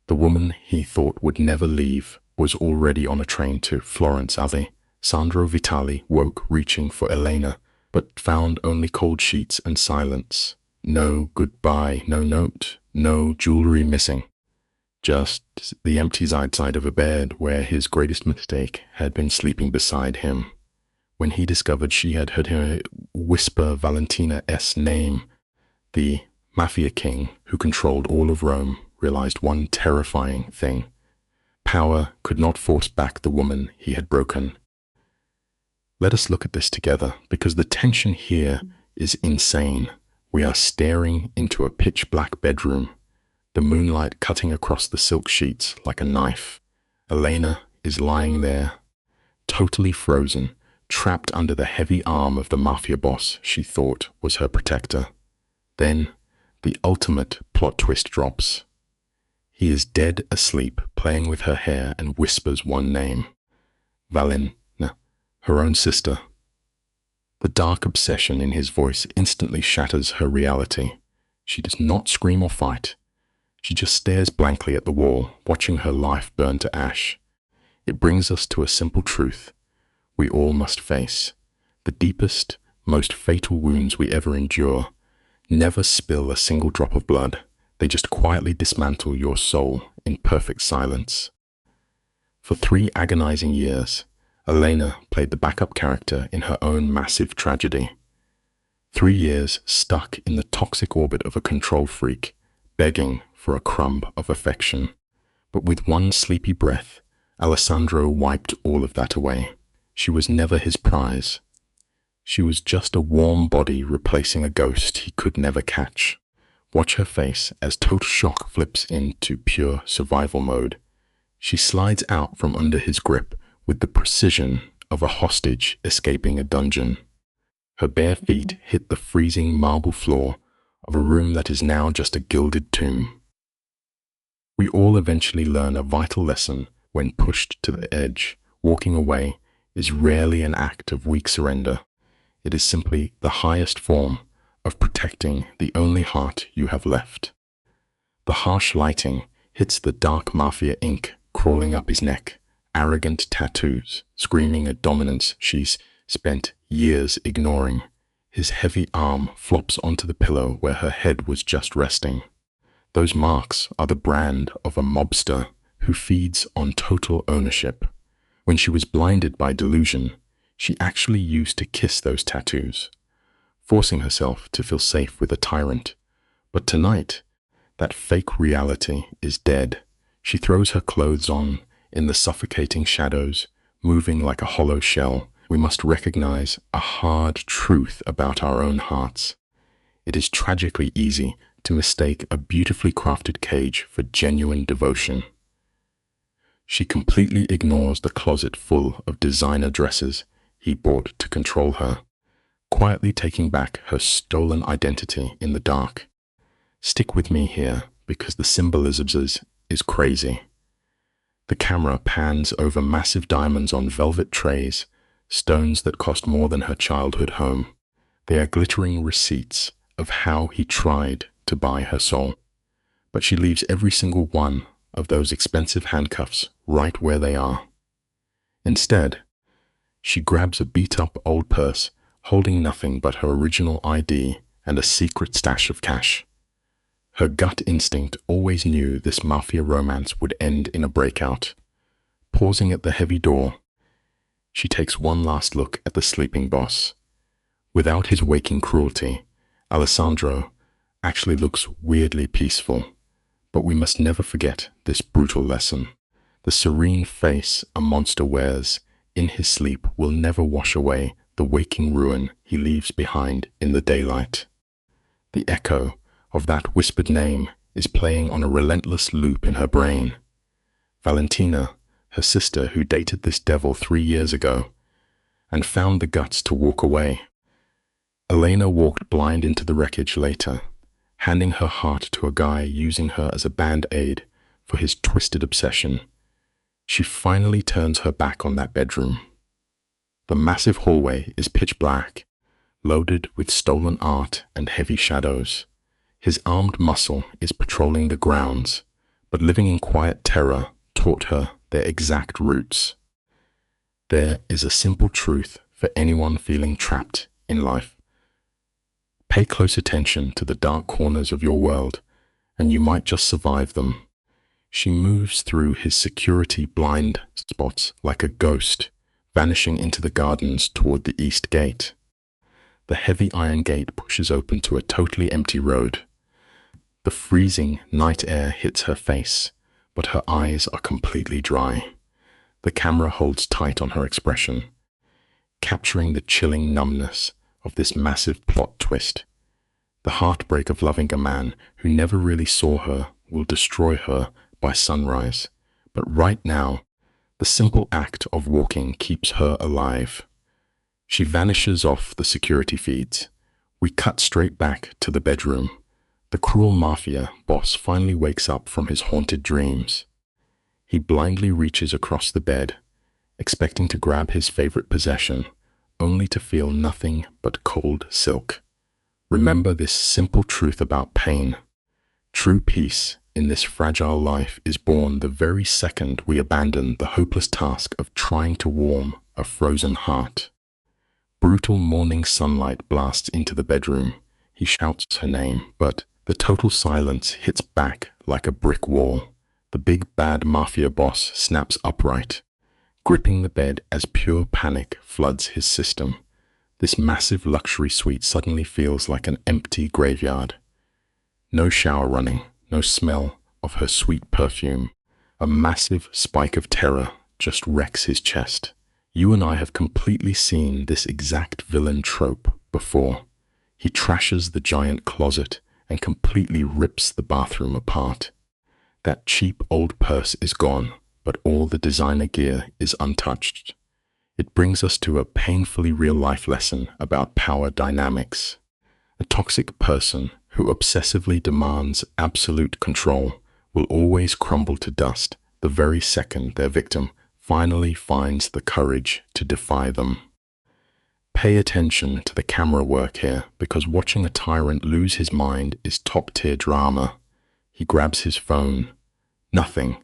The woman he thought would never leave was already on a train to Florence. Sandro Vitali woke reaching for Elena, but found only cold sheets and silence. No goodbye, no note, no jewelry missing. Just the empty side of a bed where his greatest mistake had been sleeping beside him. When he discovered she had heard her whisper Valentina's name, the Mafia king who controlled all of Rome realized one terrifying thing. Power could not force back the woman he had broken. Let us look at this together, because the tension here is insane. We are staring into a pitch-black bedroom, the moonlight cutting across the silk sheets like a knife. Elena is lying there, totally frozen, trapped under the heavy arm of the mafia boss she thought was her protector. Then, the ultimate plot twist drops. He is dead asleep, playing with her hair, and whispers one name. Valentina, her own sister. The dark obsession in his voice instantly shatters her reality. She does not scream or fight. She just stares blankly at the wall, watching her life burn to ash. It brings us to a simple truth we all must face. The deepest, most fatal wounds we ever endure never spill a single drop of blood. They just quietly dismantle your soul in perfect silence. For 3 agonizing years, Elena played the backup character in her own massive tragedy. 3 years stuck in the toxic orbit of a control freak, begging for a crumb of affection. But with one sleepy breath, Alessandro wiped all of that away. She was never his prize. She was just a warm body replacing a ghost he could never catch. Watch her face as total shock flips into pure survival mode. She slides out from under his grip with the precision of a hostage escaping a dungeon. Her bare feet hit the freezing marble floor of a room that is now just a gilded tomb. We all eventually learn a vital lesson when pushed to the edge. Walking away is rarely an act of weak surrender. It is simply the highest form of protecting the only heart you have left. The harsh lighting hits the dark mafia ink crawling up his neck, arrogant tattoos screaming at dominance she's spent years ignoring. His heavy arm flops onto the pillow where her head was just resting. Those marks are the brand of a mobster who feeds on total ownership. When she was blinded by delusion, she actually used to kiss those tattoos, forcing herself to feel safe with a tyrant. But tonight, that fake reality is dead. She throws her clothes on in the suffocating shadows, moving like a hollow shell. We must recognize a hard truth about our own hearts. It is tragically easy to mistake a beautifully crafted cage for genuine devotion. She completely ignores the closet full of designer dresses he bought to control her, quietly taking back her stolen identity in the dark. Stick with me here, because the symbolism is crazy. The camera pans over massive diamonds on velvet trays, stones that cost more than her childhood home. They are glittering receipts of how he tried to buy her soul. But she leaves every single one of those expensive handcuffs right where they are. Instead, she grabs a beat-up old purse holding nothing but her original ID and a secret stash of cash. Her gut instinct always knew this mafia romance would end in a breakout. Pausing at the heavy door, she takes one last look at the sleeping boss. Without his waking cruelty, Alessandro actually looks weirdly peaceful. But we must never forget this brutal lesson. The serene face a monster wears in his sleep will never wash away the waking ruin he leaves behind in the daylight. The echo of that whispered name is playing on a relentless loop in her brain. Valentina, her sister who dated this devil 3 years ago and found the guts to walk away. Elena walked blind into the wreckage later, handing her heart to a guy using her as a band-aid for his twisted obsession. She finally turns her back on that bedroom. The massive hallway is pitch black, loaded with stolen art and heavy shadows. His armed muscle is patrolling the grounds, but living in quiet terror taught her their exact roots. There is a simple truth for anyone feeling trapped in life. Pay close attention to the dark corners of your world, and you might just survive them. She moves through his security blind spots like a ghost, vanishing into the gardens toward the east gate. The heavy iron gate pushes open to a totally empty road. The freezing night air hits her face, but her eyes are completely dry. The camera holds tight on her expression, capturing the chilling numbness of this massive plot twist. The heartbreak of loving a man who never really saw her will destroy her by sunrise, but right now, the simple act of walking keeps her alive. She vanishes off the security feeds. We cut straight back to the bedroom. The cruel mafia boss finally wakes up from his haunted dreams. He blindly reaches across the bed, expecting to grab his favorite possession, only to feel nothing but cold silk. Remember this simple truth about pain. True peace in this fragile life is born the very second we abandon the hopeless task of trying to warm a frozen heart. Brutal morning sunlight blasts into the bedroom. He shouts her name, but the total silence hits back like a brick wall. The big bad mafia boss snaps upright, gripping the bed as pure panic floods his system. This massive luxury suite suddenly feels like an empty graveyard. No shower running, no smell of her sweet perfume. A massive spike of terror just wrecks his chest. You and I have completely seen this exact villain trope before. He trashes the giant closet and completely rips the bathroom apart. That cheap old purse is gone, but all the designer gear is untouched. It brings us to a painfully real-life lesson about power dynamics. A toxic person who obsessively demands absolute control will always crumble to dust the very second their victim finally finds the courage to defy them. Pay attention to the camera work here, because watching a tyrant lose his mind is top-tier drama. He grabs his phone. Nothing.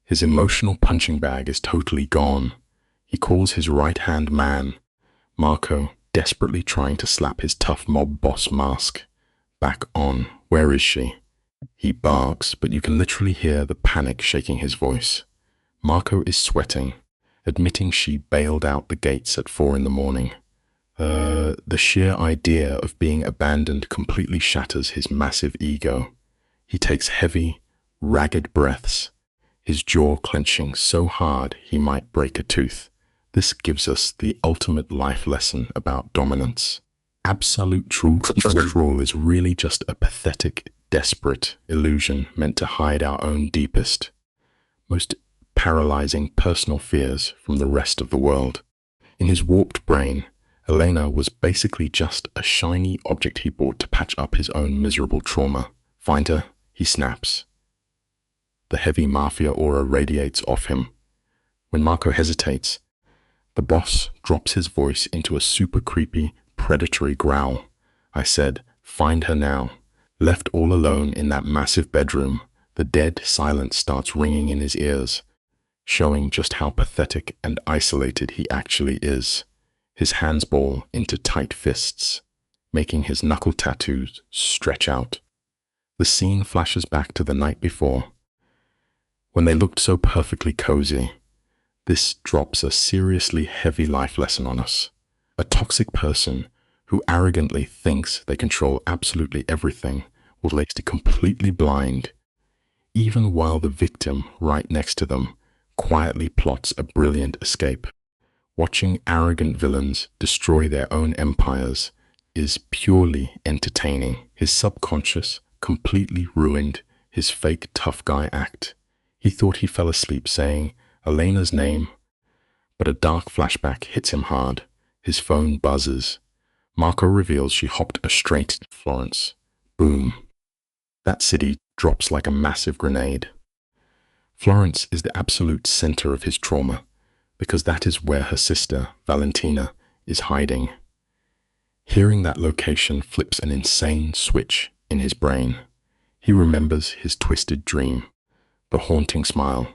His emotional punching bag is totally gone. He calls his right-hand man, Marco, desperately trying to slap his tough mob boss mask back on. Where is she? He barks, but you can literally hear the panic shaking his voice. Marco is sweating, admitting she bailed out the gates at 4 in the morning. The sheer idea of being abandoned completely shatters his massive ego. He takes heavy, ragged breaths, his jaw clenching so hard he might break a tooth. This gives us the ultimate life lesson about dominance. Absolute control is really just a pathetic, desperate illusion meant to hide our own deepest, most paralyzing personal fears from the rest of the world. In his warped brain, Elena was basically just a shiny object he bought to patch up his own miserable trauma. Find her, he snaps. The heavy mafia aura radiates off him. When Marco hesitates, the boss drops his voice into a super creepy, predatory growl. I said, find her now. Left all alone in that massive bedroom, the dead silence starts ringing in his ears, showing just how pathetic and isolated he actually is. His hands ball into tight fists, making his knuckle tattoos stretch out. The scene flashes back to the night before, when they looked so perfectly cozy. This drops a seriously heavy life lesson on us. A toxic person who arrogantly thinks they control absolutely everything will stay completely blind, even while the victim right next to them quietly plots a brilliant escape. Watching arrogant villains destroy their own empires is purely entertaining. His subconscious completely ruined his fake tough guy act. He thought he fell asleep saying Elena's name, but a dark flashback hits him hard. His phone buzzes. Marco reveals she hopped straight to Florence. Boom. That city drops like a massive grenade. Florence is the absolute center of his trauma, because that is where her sister, Valentina, is hiding. Hearing that location flips an insane switch in his brain. He remembers his twisted dream, the haunting smile,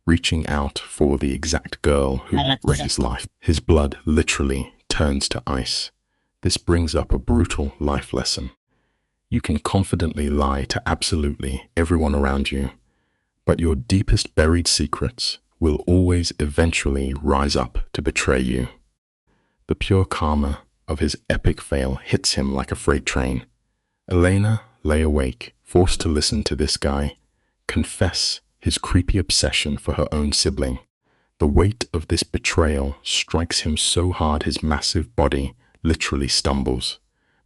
reaching out for the exact girl who wrecked his life. His blood literally turns to ice. This brings up a brutal life lesson. You can confidently lie to absolutely everyone around you, but your deepest buried secrets will always eventually rise up to betray you. The pure karma of his epic fail hits him like a freight train. Elena lay awake, forced to listen to this guy confess his creepy obsession for her own sibling. The weight of this betrayal strikes him so hard his massive body literally stumbles.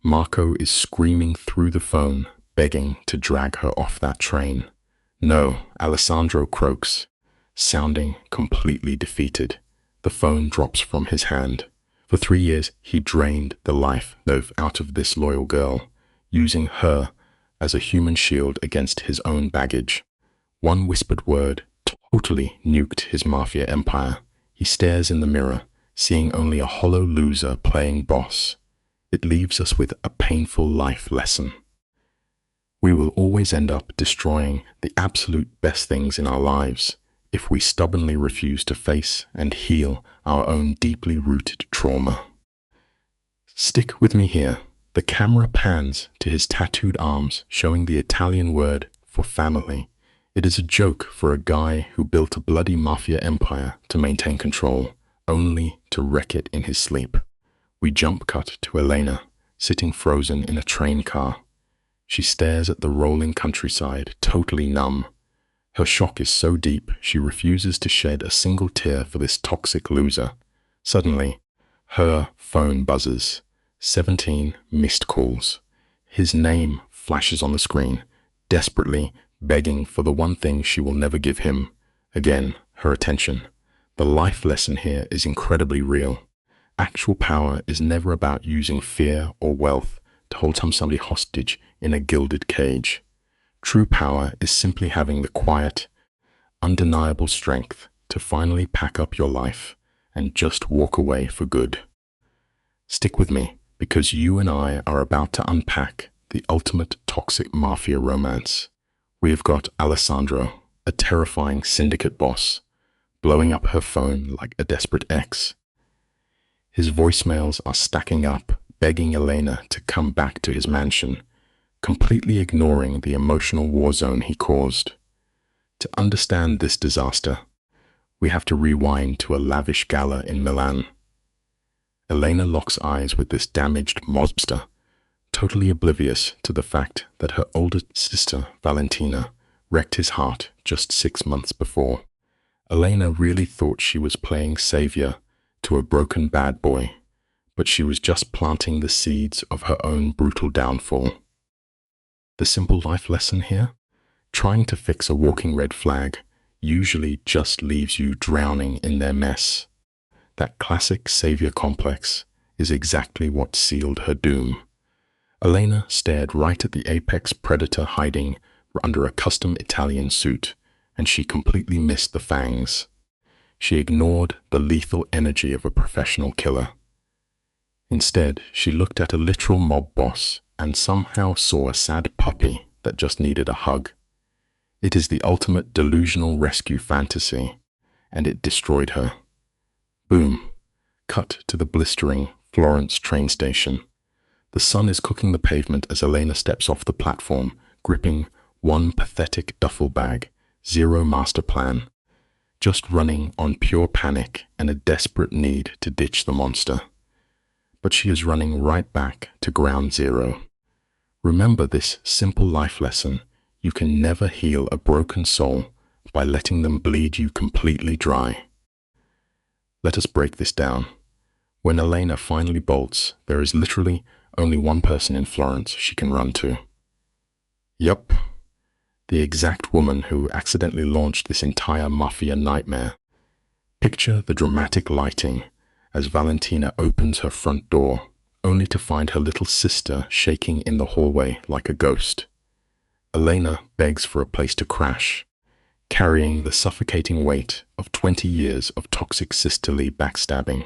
Marco is screaming through the phone, begging to drag her off that train. No, Alessandro croaks, sounding completely defeated. The phone drops from his hand. For 3 years, he drained the life out of this loyal girl, using her as a human shield against his own baggage. One whispered word totally nuked his mafia empire. He stares in the mirror, seeing only a hollow loser playing boss. It leaves us with a painful life lesson. We will always end up destroying the absolute best things in our lives if we stubbornly refuse to face and heal our own deeply rooted trauma. Stick with me here. The camera pans to his tattooed arms, showing the Italian word for family. It is a joke for a guy who built a bloody mafia empire to maintain control, only to wreck it in his sleep. We jump cut to Elena, sitting frozen in a train car. She stares at the rolling countryside, totally numb. Her shock is so deep, she refuses to shed a single tear for this toxic loser. Suddenly, her phone buzzes. 17 missed calls. His name flashes on the screen, desperately begging for the one thing she will never give him. Again, her attention. The life lesson here is incredibly real. Actual power is never about using fear or wealth to hold somebody hostage in a gilded cage. True power is simply having the quiet, undeniable strength to finally pack up your life and just walk away for good. Stick with me, because you and I are about to unpack the ultimate toxic mafia romance. We have got Alessandro, a terrifying syndicate boss, blowing up her phone like a desperate ex. His voicemails are stacking up, begging Elena to come back to his mansion, completely ignoring the emotional war zone he caused. To understand this disaster, we have to rewind to a lavish gala in Milan. Elena locks eyes with this damaged mobster, totally oblivious to the fact that her older sister, Valentina, wrecked his heart just 6 months before. Elena really thought she was playing savior to a broken bad boy, but she was just planting the seeds of her own brutal downfall. The simple life lesson here? Trying to fix a walking red flag usually just leaves you drowning in their mess. That classic savior complex is exactly what sealed her doom. Elena stared right at the apex predator hiding under a custom Italian suit, and she completely missed the fangs. She ignored the lethal energy of a professional killer. Instead, she looked at a literal mob boss and somehow saw a sad puppy that just needed a hug. It is the ultimate delusional rescue fantasy, and it destroyed her. Boom. Cut to the blistering Florence train station. The sun is cooking the pavement as Elena steps off the platform, gripping one pathetic duffel bag, zero master plan, just running on pure panic and a desperate need to ditch the monster. But she is running right back to ground zero. Remember this simple life lesson: you can never heal a broken soul by letting them bleed you completely dry. Let us break this down. When Elena finally bolts, there is literally only one person in Florence she can run to. Yup, the exact woman who accidentally launched this entire mafia nightmare. Picture the dramatic lighting as Valentina opens her front door, only to find her little sister shaking in the hallway like a ghost. Elena begs for a place to crash, carrying the suffocating weight of 20 years of toxic sisterly backstabbing.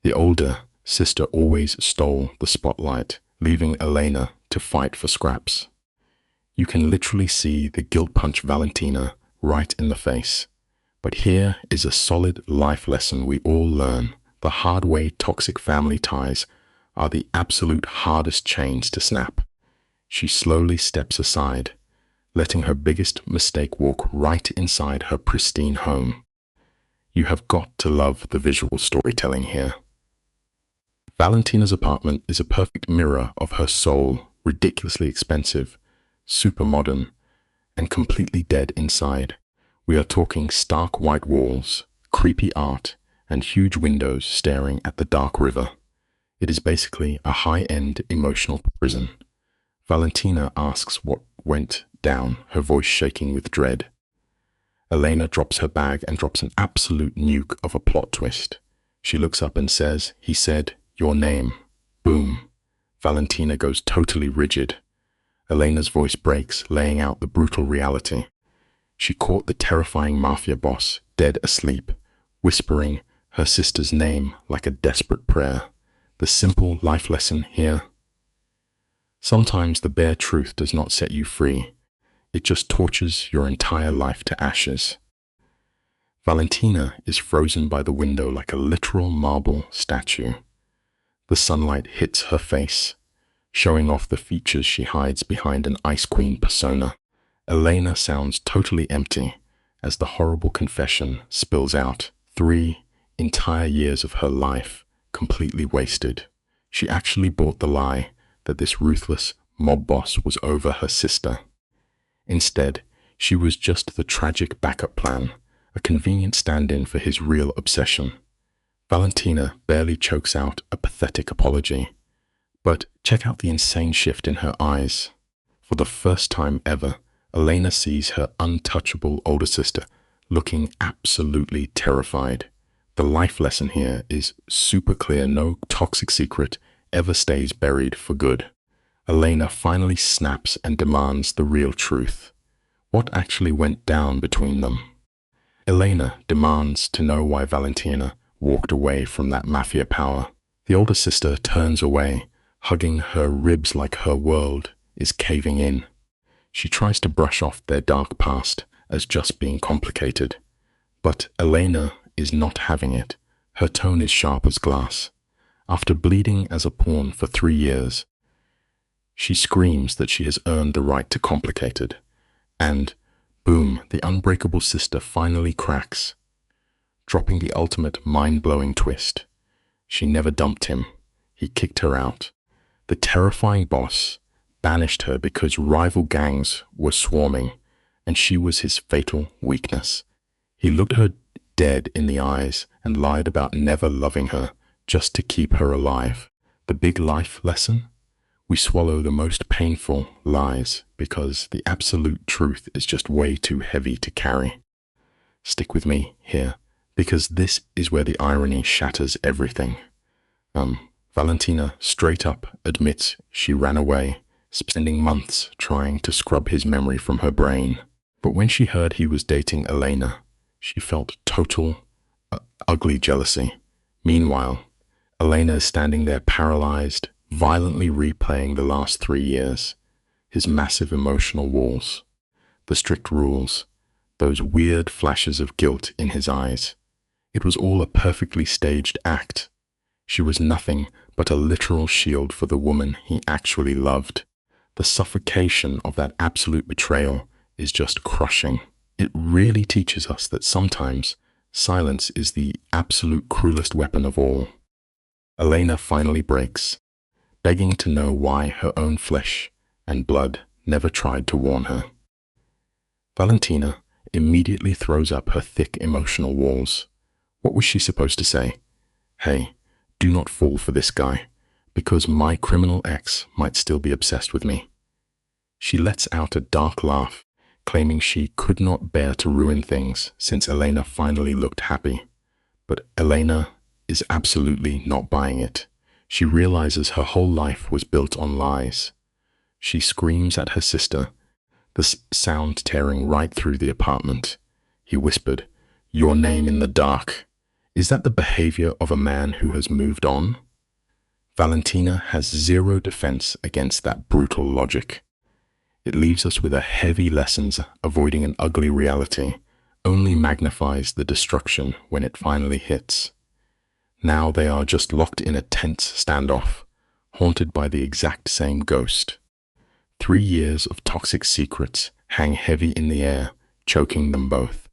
The older sister always stole the spotlight, leaving Elena to fight for scraps. You can literally see the guilt punch Valentina right in the face. But here is a solid life lesson we all learn. The hard way toxic family ties are the absolute hardest chains to snap. She slowly steps aside, letting her biggest mistake walk right inside her pristine home. You have got to love the visual storytelling here. Valentina's apartment is a perfect mirror of her soul, ridiculously expensive, super modern, and completely dead inside. We are talking stark white walls, creepy art, and huge windows staring at the dark river. It is basically a high-end emotional prison. Valentina asks what went down, her voice shaking with dread. Elena drops her bag and drops an absolute nuke of a plot twist. She looks up and says, "He said, your name." Boom. Valentina goes totally rigid. Elena's voice breaks, laying out the brutal reality. She caught the terrifying mafia boss, dead asleep, whispering her sister's name like a desperate prayer. The simple life lesson here: sometimes the bare truth does not set you free. It just tortures your entire life to ashes. Valentina is frozen by the window like a literal marble statue. The sunlight hits her face, showing off the features she hides behind an Ice Queen persona. Elena sounds totally empty as the horrible confession spills out. 3 entire years of her life completely wasted. She actually bought the lie that this ruthless mob boss was over her sister. Instead, she was just the tragic backup plan, a convenient stand-in for his real obsession. Valentina barely chokes out a pathetic apology. But check out the insane shift in her eyes. For the first time ever, Elena sees her untouchable older sister looking absolutely terrified. The life lesson here is super clear: no toxic secret ever stays buried for good. Elena finally snaps and demands the real truth. What actually went down between them? Elena demands to know why Valentina walked away from that mafia power. The older sister turns away, hugging her ribs like her world is caving in. She tries to brush off their dark past as just being complicated. But Elena is not having it. Her tone is sharp as glass. After bleeding as a pawn for 3 years, she screams that she has earned the right to complicate it. And boom, the unbreakable sister finally cracks, dropping the ultimate mind-blowing twist. She never dumped him. He kicked her out. The terrifying boss banished her because rival gangs were swarming, and she was his fatal weakness. He looked her dead in the eyes and lied about never loving her just to keep her alive. The big life lesson? We swallow the most painful lies because the absolute truth is just way too heavy to carry. Stick with me here, because this is where the irony shatters everything. Valentina straight up admits she ran away, spending months trying to scrub his memory from her brain. But when she heard he was dating Elena, she felt total, ugly jealousy. Meanwhile, Elena is standing there paralyzed, violently replaying the last 3 years. His massive emotional walls, the strict rules, those weird flashes of guilt in his eyes. It was all a perfectly staged act. She was nothing but a literal shield for the woman he actually loved. The suffocation of that absolute betrayal is just crushing. It really teaches us that sometimes silence is the absolute cruelest weapon of all. Elena finally breaks, begging to know why her own flesh and blood never tried to warn her. Valentina immediately throws up her thick emotional walls. What was she supposed to say? Hey, do not fall for this guy, because my criminal ex might still be obsessed with me. She lets out a dark laugh, claiming she could not bear to ruin things since Elena finally looked happy. But Elena is absolutely not buying it. She realizes her whole life was built on lies. She screams at her sister, the sound tearing right through the apartment. He whispered, "Your name in the dark." Is that the behavior of a man who has moved on? Valentina has zero defense against that brutal logic. It leaves us with a heavy lessons. Avoiding an ugly reality only magnifies the destruction when it finally hits. Now they are just locked in a tense standoff, haunted by the exact same ghost. 3 years of toxic secrets hang heavy in the air, choking them both.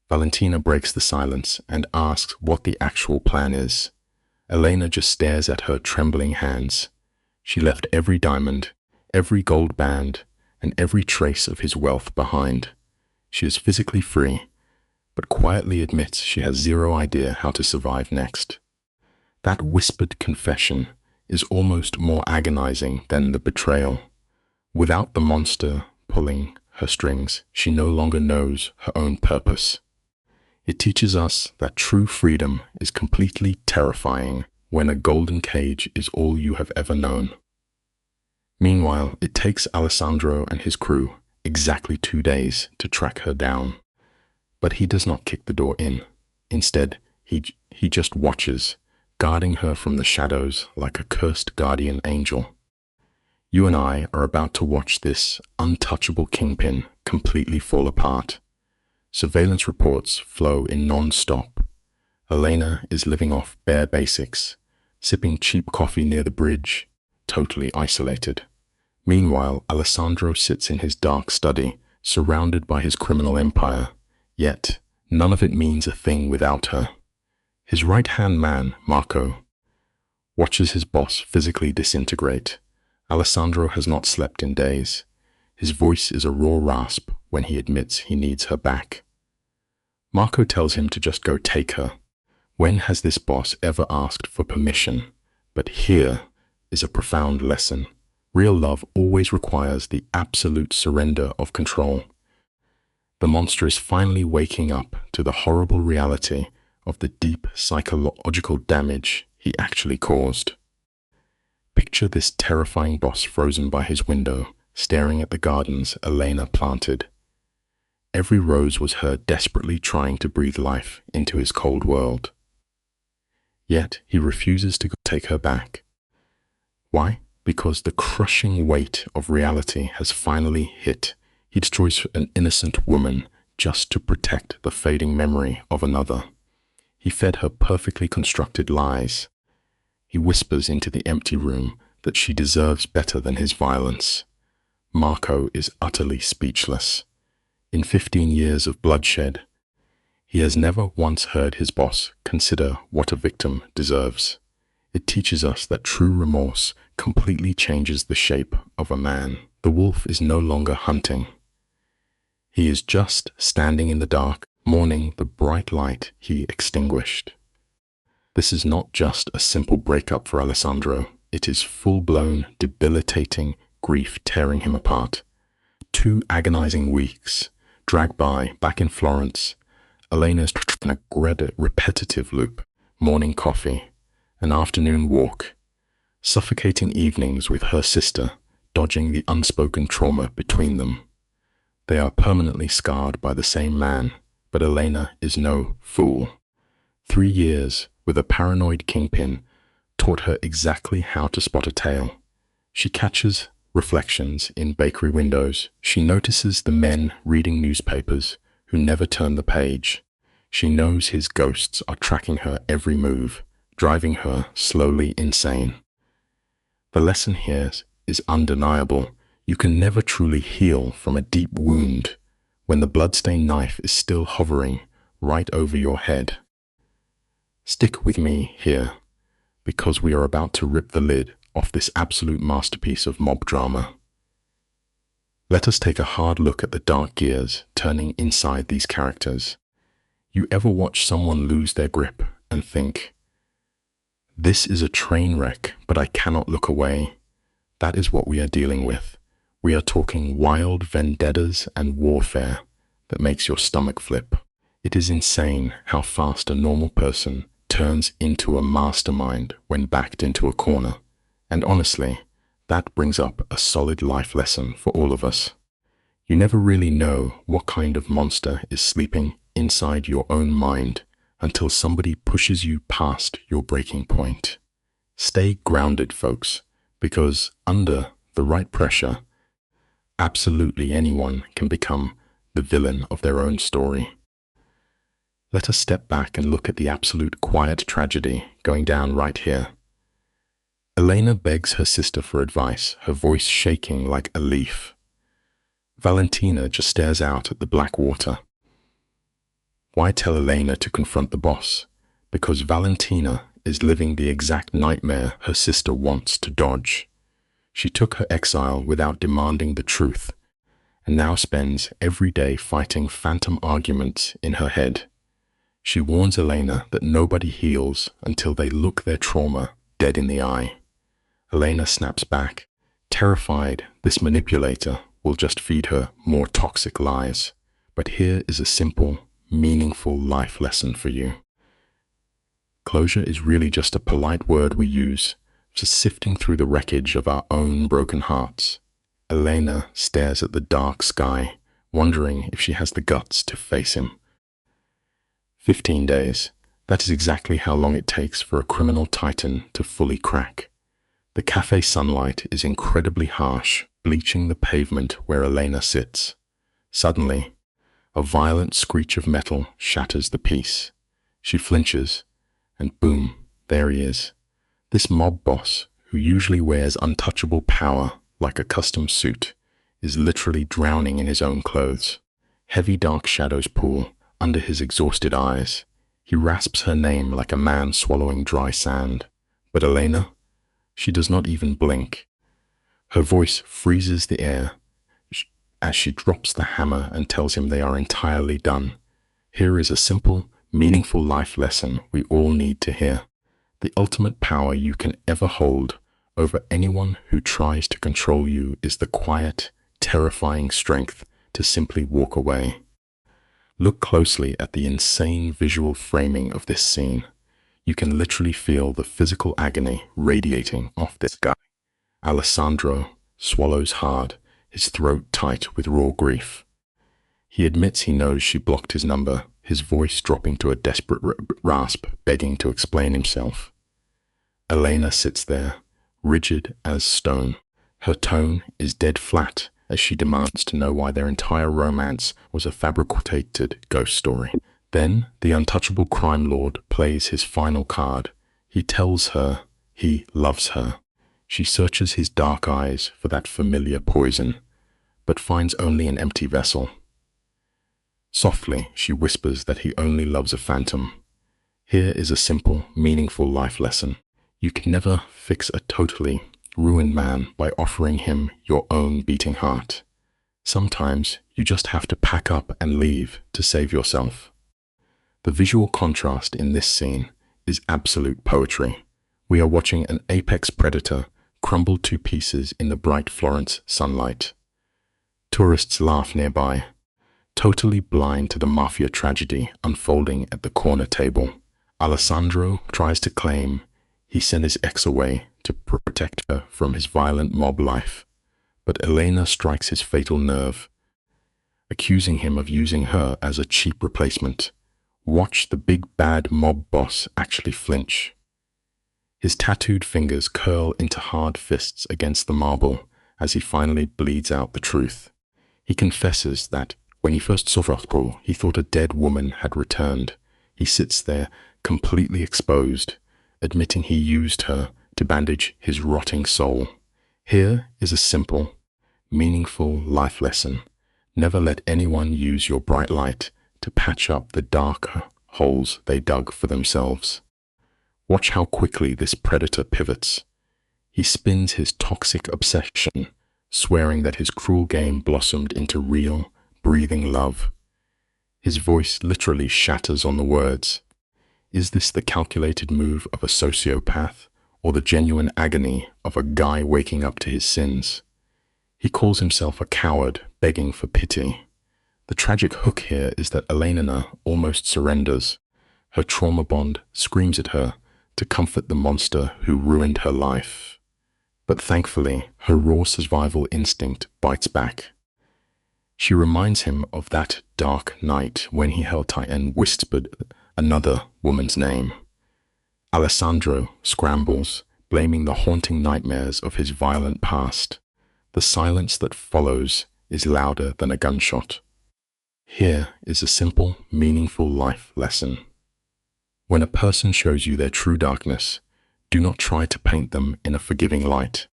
Valentina breaks the silence and asks what the actual plan is. Elena just stares at her trembling hands. She left every diamond, every gold band, and every trace of his wealth behind. She is physically free, but quietly admits she has zero idea how to survive next. That whispered confession is almost more agonizing than the betrayal. Without the monster pulling her strings, she no longer knows her own purpose. It teaches us that true freedom is completely terrifying when a golden cage is all you have ever known. Meanwhile, it takes Alessandro and his crew exactly 2 days to track her down. But he does not kick the door in. Instead, he just watches, guarding her from the shadows like a cursed guardian angel. You and I are about to watch this untouchable kingpin completely fall apart. Surveillance reports flow in non-stop. Elena is living off bare basics, sipping cheap coffee near the bridge, totally isolated. Meanwhile, Alessandro sits in his dark study, surrounded by his criminal empire. Yet, none of it means a thing without her. His right-hand man, Marco, watches his boss physically disintegrate. Alessandro has not slept in days. His voice is a raw rasp when he admits he needs her back. Marco tells him to just go take her. When has this boss ever asked for permission? But here is a profound lesson. Real love always requires the absolute surrender of control. The monster is finally waking up to the horrible reality of the deep psychological damage he actually caused. Picture this terrifying boss frozen by his window, staring at the gardens Elena planted. Every rose was her desperately trying to breathe life into his cold world. Yet he refuses to take her back. Why? Because the crushing weight of reality has finally hit. He destroys an innocent woman just to protect the fading memory of another. He fed her perfectly constructed lies. He whispers into the empty room that she deserves better than his violence. Marco is utterly speechless. In 15 years of bloodshed, he has never once heard his boss consider what a victim deserves. It teaches us that true remorse completely changes the shape of a man. The wolf is no longer hunting. He is just standing in the dark, mourning the bright light he extinguished. This is not just a simple breakup for Alessandro. It is full-blown, debilitating grief tearing him apart. 2 agonizing weeks drag by back in Florence. Elena's in a repetitive loop. Morning coffee, an afternoon walk, suffocating evenings with her sister, dodging the unspoken trauma between them. They are permanently scarred by the same man, but Elena is no fool. 3 years with a paranoid kingpin taught her exactly how to spot a tail. She catches reflections in bakery windows. She notices the men reading newspapers who never turn the page. She knows his ghosts are tracking her every move, driving her slowly insane. The lesson here is undeniable. You can never truly heal from a deep wound when the bloodstained knife is still hovering right over your head. Stick with me here, because we are about to rip the lid off this absolute masterpiece of mob drama. Let us take a hard look at the dark gears turning inside these characters. You ever watch someone lose their grip and think, "This is a train wreck, but I cannot look away"? That is what we are dealing with. We are talking wild vendettas and warfare that makes your stomach flip. It is insane how fast a normal person turns into a mastermind when backed into a corner. And honestly, that brings up a solid life lesson for all of us. You never really know what kind of monster is sleeping inside your own mind until somebody pushes you past your breaking point. Stay grounded, folks, because under the right pressure, Absolutely anyone can become the villain of their own story. Let us step back and look at the absolute quiet tragedy going down right here. Elena begs her sister for advice, her voice shaking like a leaf. Valentina just stares out at the black water. Why tell Elena to confront the boss? Because Valentina is living the exact nightmare her sister wants to dodge. She took her exile without demanding the truth, and now spends every day fighting phantom arguments in her head. She warns Elena that nobody heals until they look their trauma dead in the eye. Elena snaps back, terrified this manipulator will just feed her more toxic lies. But here is a simple, meaningful life lesson for you. Closure is really just a polite word we use for sifting through the wreckage of our own broken hearts. Elena stares at the dark sky, wondering if she has the guts to face him. 15 days. That is exactly how long it takes for a criminal titan to fully crack. The cafe sunlight is incredibly harsh, bleaching the pavement where Elena sits. Suddenly, a violent screech of metal shatters the peace. She flinches, and boom, there he is. This mob boss, who usually wears untouchable power like a custom suit, is literally drowning in his own clothes. Heavy dark shadows pool under his exhausted eyes. He rasps her name like a man swallowing dry sand. But Elena? She does not even blink. Her voice freezes the air as she drops the hammer and tells him they are entirely done. Here is a simple, meaningful life lesson we all need to hear. The ultimate power you can ever hold over anyone who tries to control you is the quiet, terrifying strength to simply walk away. Look closely at the insane visual framing of this scene. You can literally feel the physical agony radiating off this guy. Alessandro swallows hard, his throat tight with raw grief. He admits he knows she blocked his number, his voice dropping to a desperate rasp, begging to explain himself. Elena sits there, rigid as stone. Her tone is dead flat as she demands to know why their entire romance was a fabricated ghost story. Then the untouchable crime lord plays his final card. He tells her he loves her. She searches his dark eyes for that familiar poison, but finds only an empty vessel. Softly, she whispers that he only loves a phantom. Here is a simple, meaningful life lesson. You can never fix a totally ruined man by offering him your own beating heart. Sometimes you just have to pack up and leave to save yourself. The visual contrast in this scene is absolute poetry. We are watching an apex predator crumble to pieces in the bright Florence sunlight. Tourists laugh nearby, totally blind to the mafia tragedy unfolding at the corner table. Alessandro tries to claim he sent his ex away to protect her from his violent mob life, but Elena strikes his fatal nerve, accusing him of using her as a cheap replacement. Watch the big bad mob boss actually flinch. His tattooed fingers curl into hard fists against the marble as he finally bleeds out the truth. He confesses that when he first saw Roscoe, he thought a dead woman had returned. He sits there, completely exposed, admitting he used her to bandage his rotting soul. Here is a simple, meaningful life lesson. Never let anyone use your bright light to patch up the dark holes they dug for themselves. Watch how quickly this predator pivots. He spins his toxic obsession, swearing that his cruel game blossomed into real, breathing love. His voice literally shatters on the words. Is this the calculated move of a sociopath, or the genuine agony of a guy waking up to his sins? He calls himself a coward, begging for pity. The tragic hook here is that Elena almost surrenders. Her trauma bond screams at her to comfort the monster who ruined her life. But thankfully, her raw survival instinct bites back. She reminds him of that dark night when he held tight and whispered another woman's name. Alessandro scrambles, blaming the haunting nightmares of his violent past. The silence that follows is louder than a gunshot. Here is a simple, meaningful life lesson. When a person shows you their true darkness, do not try to paint them in a forgiving light.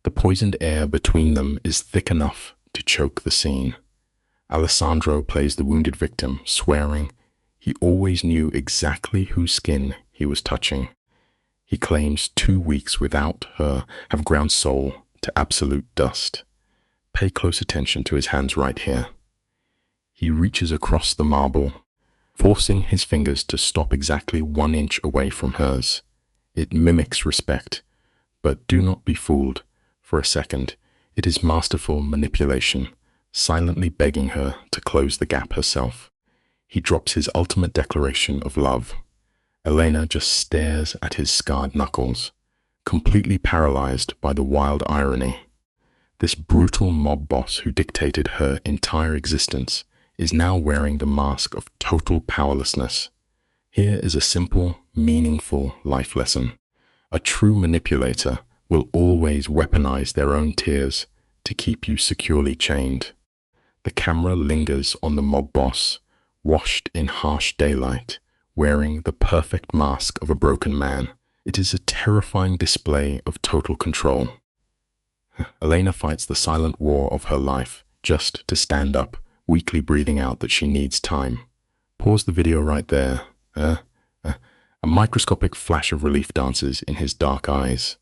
The poisoned air between them is thick enough to choke the scene. Alessandro plays the wounded victim, swearing he always knew exactly whose skin he was touching. He claims 2 weeks without her have ground soul to absolute dust. Pay close attention to his hands right here. He reaches across the marble, forcing his fingers to stop exactly 1 inch away from hers. It mimics respect, but do not be fooled for a second. It is masterful manipulation, silently begging her to close the gap herself. He drops his ultimate declaration of love. Elena just stares at his scarred knuckles, completely paralyzed by the wild irony. This brutal mob boss who dictated her entire existence is now wearing the mask of total powerlessness. Here is a simple, meaningful life lesson. A true manipulator will always weaponize their own tears to keep you securely chained. The camera lingers on the mob boss, washed in harsh daylight, wearing the perfect mask of a broken man. It is a terrifying display of total control. Elena fights the silent war of her life just to stand up, weakly breathing out that she needs time. Pause the video right there. A microscopic flash of relief dances in his dark eyes.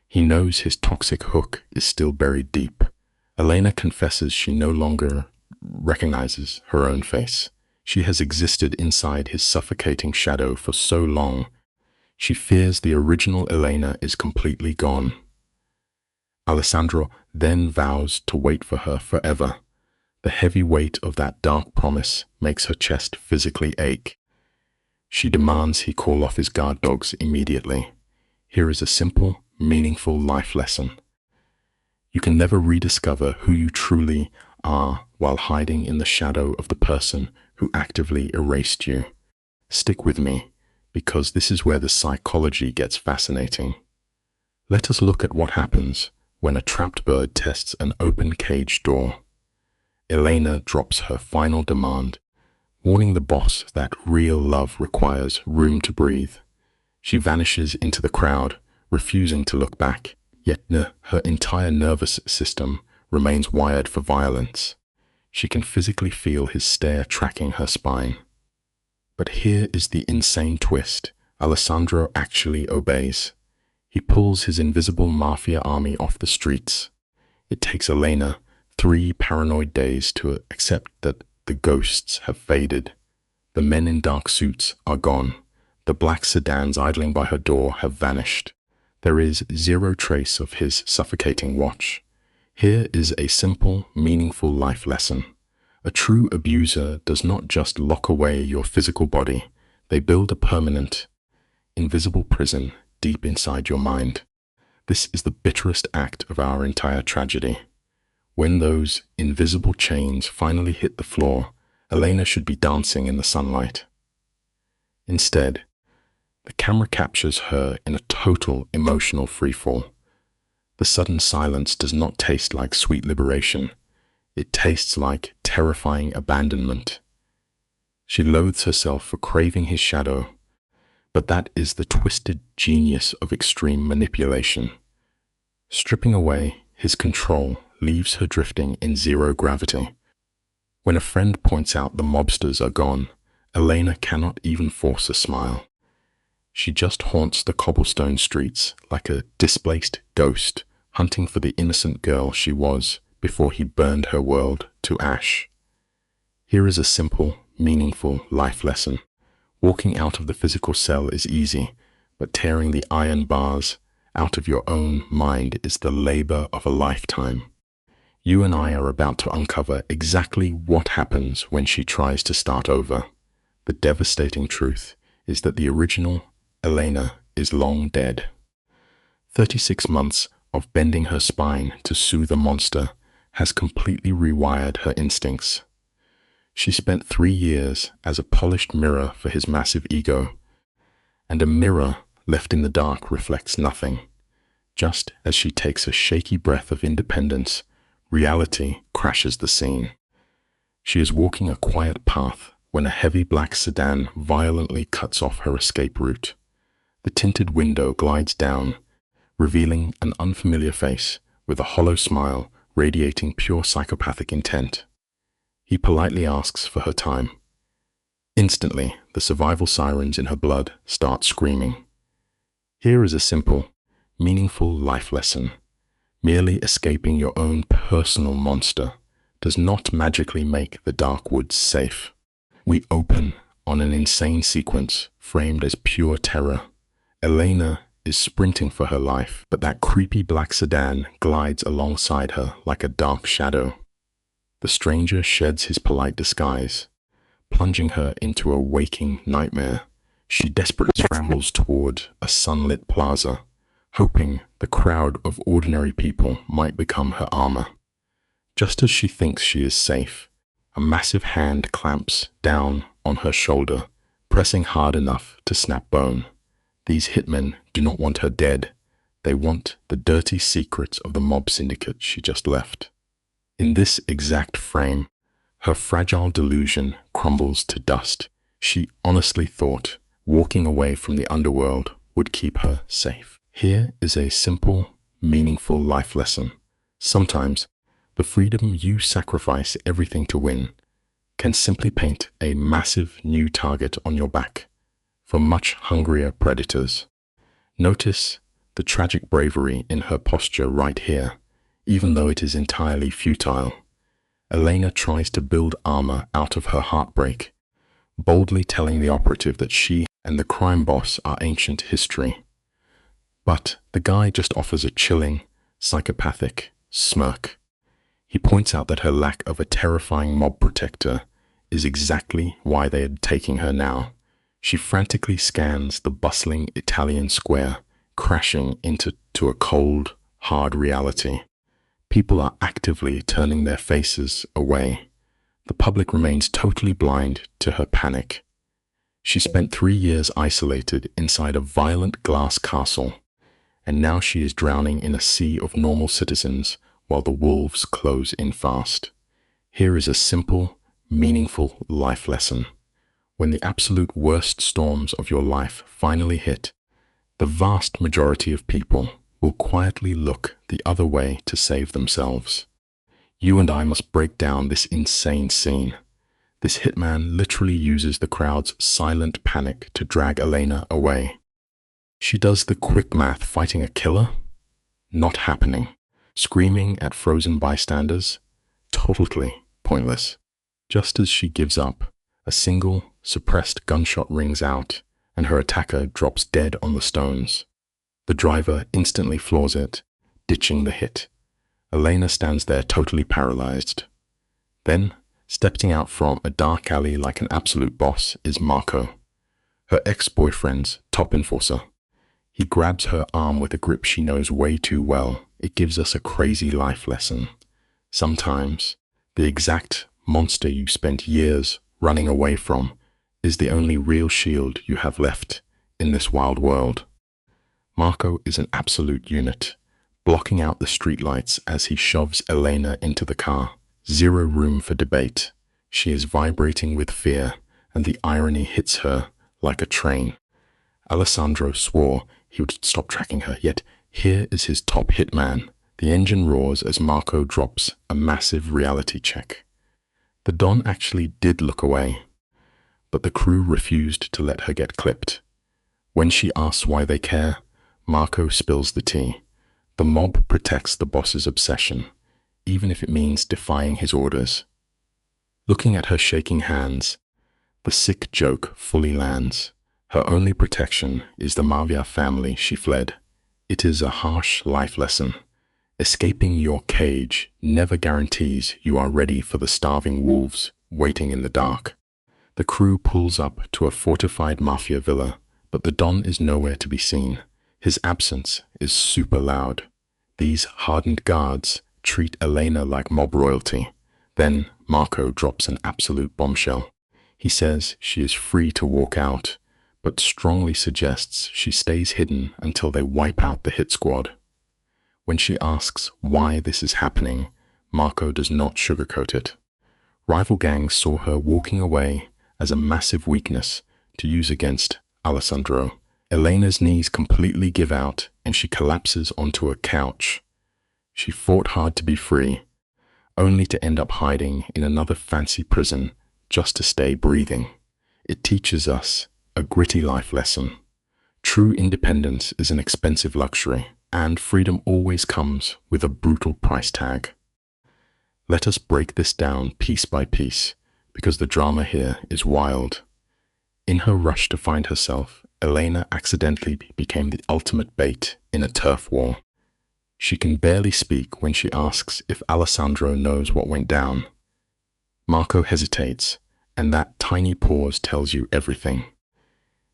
He knows his toxic hook is still buried deep. Elena confesses she no longer recognizes her own face. She has existed inside his suffocating shadow for so long. She fears the original Elena is completely gone. Alessandro then vows to wait for her forever. The heavy weight of that dark promise makes her chest physically ache. She demands he call off his guard dogs immediately. Here is a simple, meaningful life lesson. You can never rediscover who you truly are while hiding in the shadow of the person who actively erased you. Stick with me, because this is where the psychology gets fascinating. Let us look at what happens when a trapped bird tests an open cage door. Elena drops her final demand, warning the boss that real love requires room to breathe. She vanishes into the crowd, refusing to look back, yet her entire nervous system remains wired for violence. She can physically feel his stare tracking her spine. But here is the insane twist. Alessandro actually obeys. He pulls his invisible mafia army off the streets. It takes Elena 3 paranoid days to accept that the ghosts have faded. The men in dark suits are gone. The black sedans idling by her door have vanished. There is 0 trace of his suffocating watch. Here is a simple, meaningful life lesson. A true abuser does not just lock away your physical body. They build a permanent, invisible prison deep inside your mind. This is the bitterest act of our entire tragedy. When those invisible chains finally hit the floor, Elena should be dancing in the sunlight. Instead, the camera captures her in a total emotional freefall. The sudden silence does not taste like sweet liberation. It tastes like terrifying abandonment. She loathes herself for craving his shadow, but that is the twisted genius of extreme manipulation. Stripping away his control leaves her drifting in 0 gravity. When a friend points out the mobsters are gone, Elena cannot even force a smile. She just haunts the cobblestone streets like a displaced ghost, hunting for the innocent girl she was before he burned her world to ash. Here is a simple, meaningful life lesson. Walking out of the physical cell is easy, but tearing the iron bars out of your own mind is the labor of a lifetime. You and I are about to uncover exactly what happens when she tries to start over. The devastating truth is that the original Elena is long dead. 36 months of bending her spine to soothe a monster has completely rewired her instincts. She spent 3 years as a polished mirror for his massive ego, and a mirror left in the dark reflects nothing. Just as she takes a shaky breath of independence, reality crashes the scene. She is walking a quiet path when a heavy black sedan violently cuts off her escape route. The tinted window glides down, revealing an unfamiliar face with a hollow smile radiating pure psychopathic intent. He politely asks for her time. Instantly, the survival sirens in her blood start screaming. Here is a simple, meaningful life lesson. Merely escaping your own personal monster does not magically make the dark woods safe. We open on an insane sequence framed as pure terror. Elena is sprinting for her life, but that creepy black sedan glides alongside her like a dark shadow. The stranger sheds his polite disguise, plunging her into a waking nightmare. She desperately scrambles toward a sunlit plaza, hoping the crowd of ordinary people might become her armor. Just as she thinks she is safe, a massive hand clamps down on her shoulder, pressing hard enough to snap bone. These hitmen do not want her dead. They want the dirty secrets of the mob syndicate she just left. In this exact frame, her fragile delusion crumbles to dust. She honestly thought walking away from the underworld would keep her safe. Here is a simple, meaningful life lesson. Sometimes, the freedom you sacrifice everything to win can simply paint a massive new target on your back for much hungrier predators. Notice the tragic bravery in her posture right here, even though it is entirely futile. Elena tries to build armor out of her heartbreak, boldly telling the operative that she and the crime boss are ancient history. But the guy just offers a chilling, psychopathic smirk. He points out that her lack of a terrifying mob protector is exactly why they are taking her now. She frantically scans the bustling Italian square, crashing into a cold, hard reality. People are actively turning their faces away. The public remains totally blind to her panic. She spent 3 years isolated inside a violent glass castle, and now she is drowning in a sea of normal citizens while the wolves close in fast. Here is a simple, meaningful life lesson. When the absolute worst storms of your life finally hit, the vast majority of people will quietly look the other way to save themselves. You and I must break down this insane scene. This hitman literally uses the crowd's silent panic to drag Elena away. She does the quick math fighting a killer? Not happening. Screaming at frozen bystanders? Totally pointless. Just as she gives up, a single, suppressed gunshot rings out, and her attacker drops dead on the stones. The driver instantly floors it, ditching the hit. Elena stands there totally paralyzed. Then, stepping out from a dark alley like an absolute boss is Marco, her ex-boyfriend's top enforcer. He grabs her arm with a grip she knows way too well. It gives us a crazy life lesson. Sometimes, the exact monster you spent years running away from is the only real shield you have left in this wild world. Marco is an absolute unit, blocking out the streetlights as he shoves Elena into the car. Zero room for debate. She is vibrating with fear, and the irony hits her like a train. Alessandro swore he would stop tracking her, yet here is his top hitman. The engine roars as Marco drops a massive reality check. The Don actually did look away, but the crew refused to let her get clipped. When she asks why they care, Marco spills the tea. The mob protects the boss's obsession, even if it means defying his orders. Looking at her shaking hands, the sick joke fully lands. Her only protection is the Mafia family she fled. It is a harsh life lesson. Escaping your cage never guarantees you are ready for the starving wolves waiting in the dark. The crew pulls up to a fortified mafia villa, but the Don is nowhere to be seen. His absence is super loud. These hardened guards treat Elena like mob royalty. Then Marco drops an absolute bombshell. He says she is free to walk out, but strongly suggests she stays hidden until they wipe out the hit squad. When she asks why this is happening, Marco does not sugarcoat it. Rival gangs saw her walking away as a massive weakness to use against Alessandro. Elena's knees completely give out and she collapses onto a couch. She fought hard to be free, only to end up hiding in another fancy prison just to stay breathing. It teaches us a gritty life lesson. True independence is an expensive luxury, and freedom always comes with a brutal price tag. Let us break this down piece by piece, because the drama here is wild. In her rush to find herself, Elena accidentally became the ultimate bait in a turf war. She can barely speak when she asks if Alessandro knows what went down. Marco hesitates, and that tiny pause tells you everything.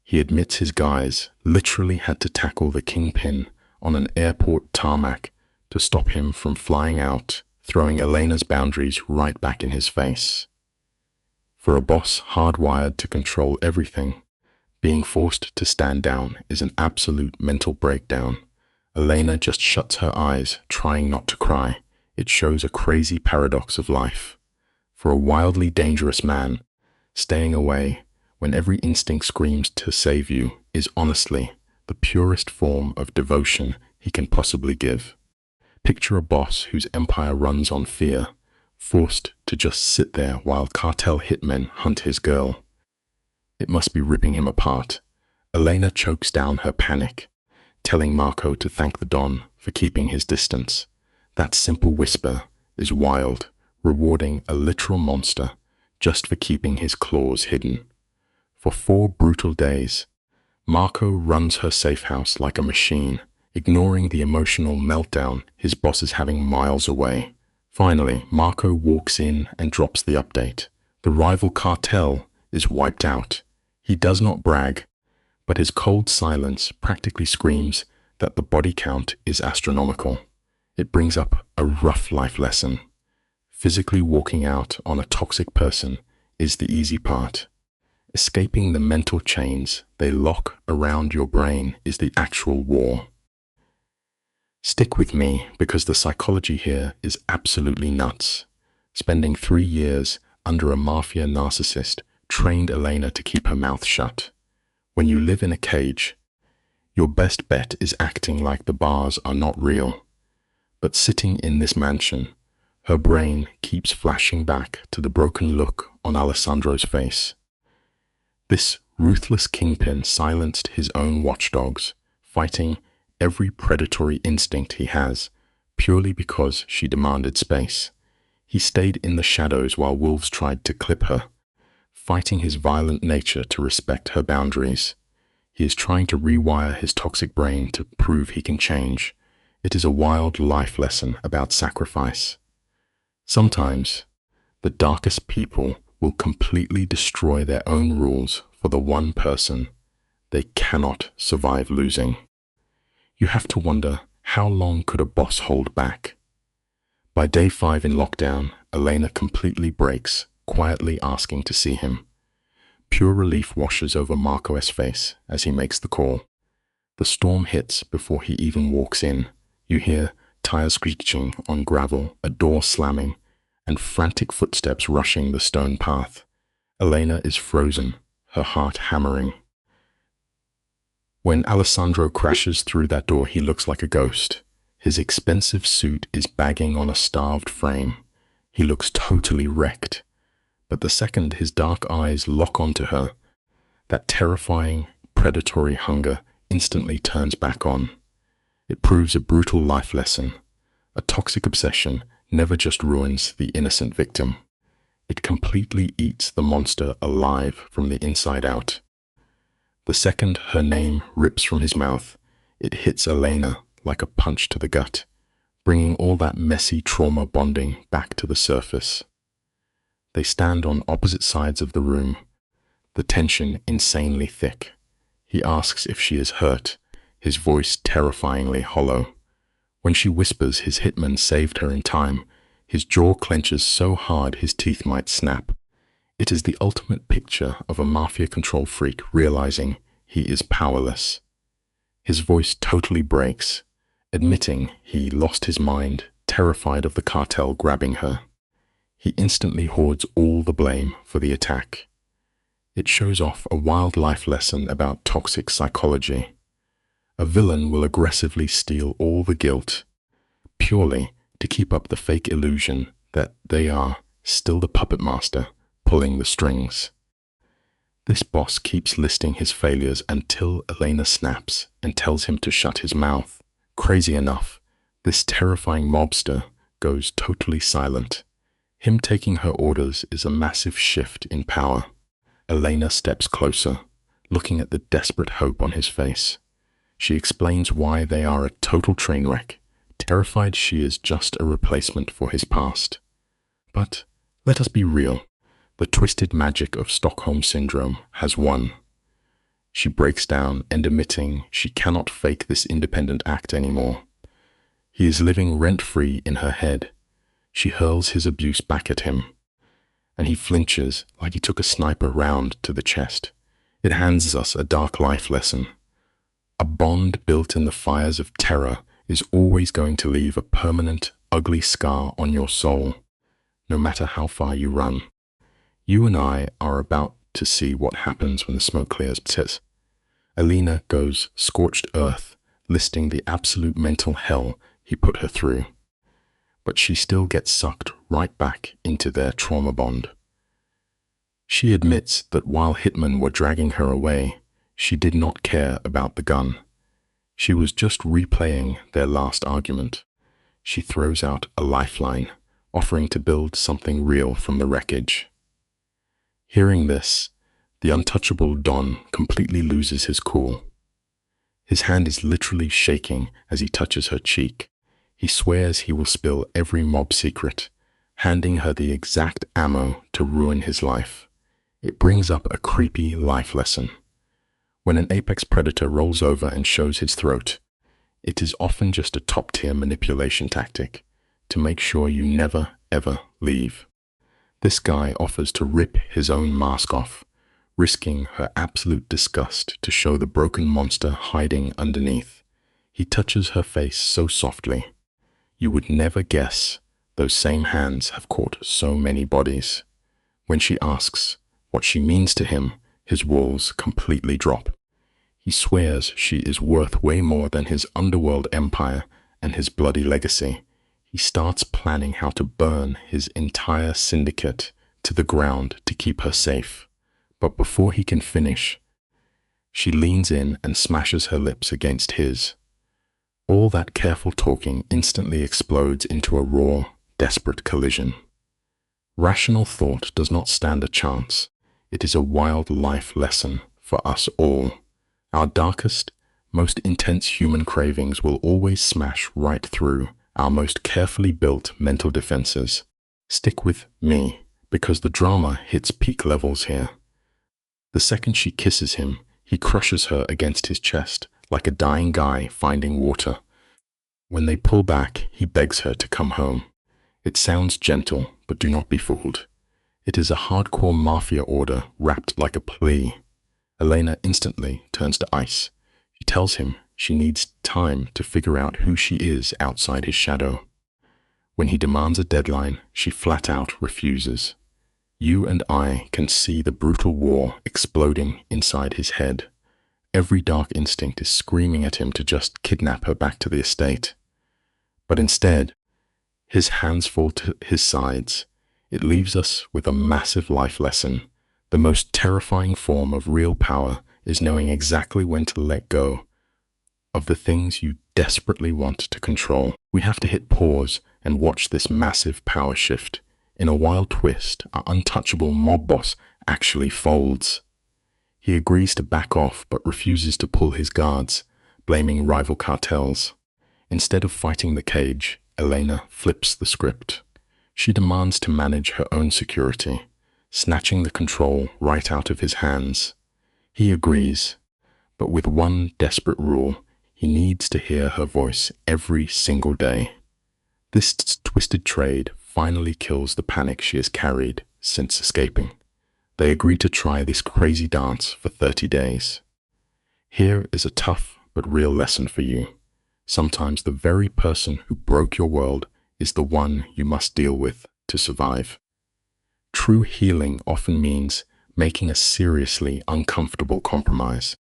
He admits his guys literally had to tackle the kingpin on an airport tarmac to stop him from flying out, throwing Elena's boundaries right back in his face. For a boss hardwired to control everything, being forced to stand down is an absolute mental breakdown. Elena just shuts her eyes, trying not to cry. It shows a crazy paradox of life. For a wildly dangerous man, staying away when every instinct screams to save you is honestly the purest form of devotion he can possibly give. Picture a boss whose empire runs on fear, forced to just sit there while cartel hitmen hunt his girl. It must be ripping him apart. Elena chokes down her panic, telling Marco to thank the Don for keeping his distance. That simple whisper is wild, rewarding a literal monster just for keeping his claws hidden. For 4 brutal days, Marco runs her safe house like a machine, ignoring the emotional meltdown his boss is having miles away. Finally, Marco walks in and drops the update. The rival cartel is wiped out. He does not brag, but his cold silence practically screams that the body count is astronomical. It brings up a rough life lesson. Physically walking out on a toxic person is the easy part. Escaping the mental chains they lock around your brain is the actual war. Stick with me because the psychology here is absolutely nuts. Spending 3 years under a mafia narcissist trained Elena to keep her mouth shut. When you live in a cage, your best bet is acting like the bars are not real. But sitting in this mansion, her brain keeps flashing back to the broken look on Alessandro's face. This ruthless kingpin silenced his own watchdogs, fighting every predatory instinct he has, purely because she demanded space. He stayed in the shadows while wolves tried to clip her, fighting his violent nature to respect her boundaries. He is trying to rewire his toxic brain to prove he can change. It is a wild life lesson about sacrifice. Sometimes, the darkest people will completely destroy their own rules for the one person they cannot survive losing. You have to wonder, how long could a boss hold back? By day 5 in lockdown, Elena completely breaks, quietly asking to see him. Pure relief washes over Marco's face as he makes the call. The storm hits before he even walks in. You hear tires screeching on gravel, a door slamming, and frantic footsteps rushing the stone path. Elena is frozen, her heart hammering. When Alessandro crashes through that door, he looks like a ghost. His expensive suit is bagging on a starved frame. He looks totally wrecked. But the second his dark eyes lock onto her, that terrifying, predatory hunger instantly turns back on. It proves a brutal life lesson. A toxic obsession never just ruins the innocent victim. It completely eats the monster alive from the inside out. The second her name rips from his mouth, it hits Elena like a punch to the gut, bringing all that messy trauma bonding back to the surface. They stand on opposite sides of the room, the tension insanely thick. He asks if she is hurt, his voice terrifyingly hollow. When she whispers his hitman saved her in time, his jaw clenches so hard his teeth might snap. It is the ultimate picture of a mafia control freak realizing he is powerless. His voice totally breaks, Admitting he lost his mind, terrified of the cartel grabbing her, he instantly hoards all the blame for the attack. It shows off a wild life lesson about toxic psychology. A villain will aggressively steal all the guilt, purely to keep up the fake illusion that they are still the puppet master pulling the strings. This boss keeps listing his failures until Elena snaps and tells him to shut his mouth. Crazy enough, this terrifying mobster goes totally silent. Him taking her orders is a massive shift in power. Elena steps closer, looking at the desperate hope on his face. She explains why they are a total train wreck, terrified she is just a replacement for his past. But let us be real. The twisted magic of Stockholm Syndrome has won. She breaks down and admitting she cannot fake this independent act anymore. He is living rent-free in her head. She hurls his abuse back at him, and he flinches like he took a sniper round to the chest. It hands us a dark life lesson. A bond built in the fires of terror is always going to leave a permanent, ugly scar on your soul, no matter how far you run. You and I are about to see what happens when the smoke clears. Elena goes scorched earth, listing the absolute mental hell he put her through. But she still gets sucked right back into their trauma bond. She admits that while hitmen were dragging her away, she did not care about the gun. She was just replaying their last argument. She throws out a lifeline, offering to build something real from the wreckage. Hearing this, the untouchable Don completely loses his cool. His hand is literally shaking as he touches her cheek. He swears he will spill every mob secret, handing her the exact ammo to ruin his life. It brings up a creepy life lesson. When an apex predator rolls over and shows his throat, it is often just a top-tier manipulation tactic to make sure you never, ever leave. This guy offers to rip his own mask off, risking her absolute disgust to show the broken monster hiding underneath. He touches her face so softly. You would never guess those same hands have caught so many bodies. When she asks what she means to him, his walls completely drop. He swears she is worth way more than his underworld empire and his bloody legacy. He starts planning how to burn his entire syndicate to the ground to keep her safe. But before he can finish, she leans in and smashes her lips against his. All that careful talking instantly explodes into a raw, desperate collision. Rational thought does not stand a chance. It is a wild life lesson for us all. Our darkest, most intense human cravings will always smash right through our most carefully built mental defenses. Stick with me, because the drama hits peak levels here. The second she kisses him, he crushes her against his chest like a dying guy finding water. When they pull back, he begs her to come home. It sounds gentle, but do not be fooled. It is a hardcore mafia order wrapped like a plea. Elena instantly turns to ice. She tells him she needs time to figure out who she is outside his shadow. When he demands a deadline, she flat out refuses. You and I can see the brutal war exploding inside his head. Every dark instinct is screaming at him to just kidnap her back to the estate. But instead, his hands fall to his sides. It leaves us with a massive life lesson. The most terrifying form of real power is knowing exactly when to let go of the things you desperately want to control. We have to hit pause and watch this massive power shift. In a wild twist, our untouchable mob boss actually folds. He agrees to back off but refuses to pull his guards, blaming rival cartels. Instead of fighting the cage, Elena flips the script. She demands to manage her own security, snatching the control right out of his hands. He agrees, but with one desperate rule: he needs to hear her voice every single day. This twisted trade finally kills the panic she has carried since escaping. They agree to try this crazy dance for 30 days. Here is a tough but real lesson for you. Sometimes the very person who broke your world is the one you must deal with to survive. True healing often means making a seriously uncomfortable compromise.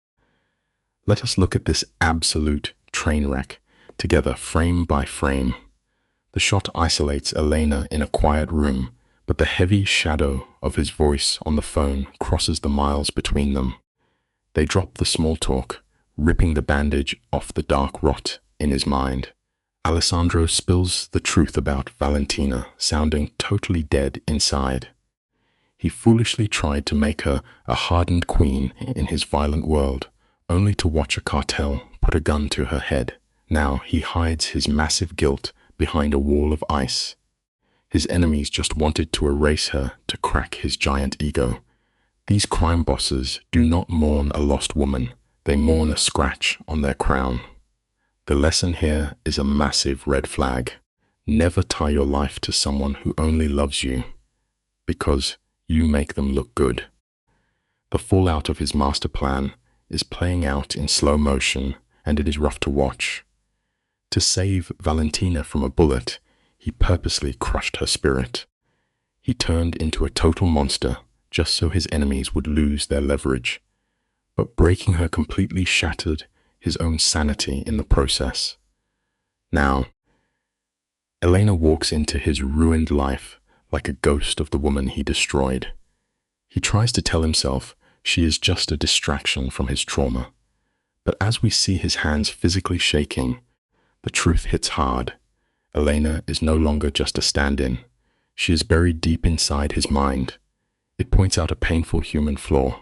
Let us look at this absolute train wreck together, frame by frame. The shot isolates Elena in a quiet room, but the heavy shadow of his voice on the phone crosses the miles between them. They drop the small talk, ripping the bandage off the dark rot in his mind. Alessandro spills the truth about Valentina, sounding totally dead inside. He foolishly tried to make her a hardened queen in his violent world, only to watch a cartel put a gun to her head. Now he hides his massive guilt behind a wall of ice. His enemies just wanted to erase her to crack his giant ego. These crime bosses do not mourn a lost woman, they mourn a scratch on their crown. The lesson here is a massive red flag. Never tie your life to someone who only loves you because you make them look good. The fallout of his master plan is playing out in slow motion, and it is rough to watch. To save Valentina from a bullet, he purposely crushed her spirit. He turned into a total monster just so his enemies would lose their leverage. But breaking her completely shattered his own sanity in the process. Now, Elena walks into his ruined life like a ghost of the woman he destroyed. He tries to tell himself she is just a distraction from his trauma. But as we see his hands physically shaking, the truth hits hard. Elena is no longer just a stand-in. She is buried deep inside his mind. It points out a painful human flaw.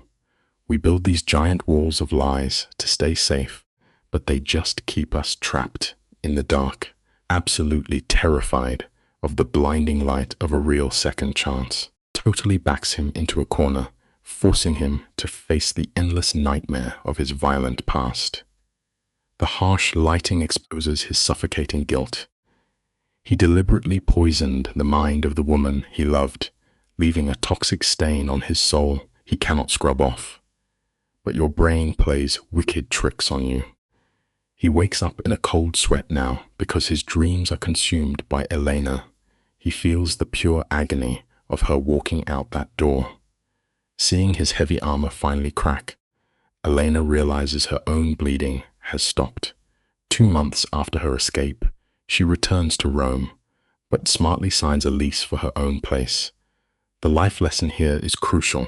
We build these giant walls of lies to stay safe, but they just keep us trapped in the dark, absolutely terrified of the blinding light of a real second chance. Totally backs him into a corner, forcing him to face the endless nightmare of his violent past. The harsh lighting exposes his suffocating guilt. He deliberately poisoned the mind of the woman he loved, leaving a toxic stain on his soul he cannot scrub off. But your brain plays wicked tricks on you. He wakes up in a cold sweat now because his dreams are consumed by Elena. He feels the pure agony of her walking out that door. Seeing his heavy armor finally crack, Elena realizes her own bleeding has stopped. 2 months after her escape, she returns to Rome, but smartly signs a lease for her own place. The life lesson here is crucial.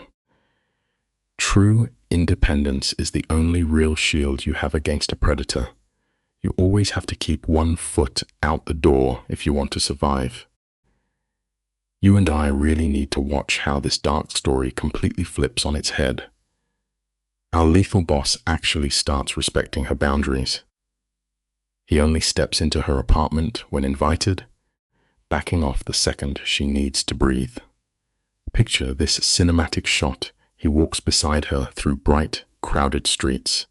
True independence is the only real shield you have against a predator. You always have to keep 1 foot out the door if you want to survive. You and I really need to watch how this dark story completely flips on its head. Our lethal boss actually starts respecting her boundaries. He only steps into her apartment when invited, backing off the second she needs to breathe. Picture this cinematic shot. He walks beside her through bright, crowded streets.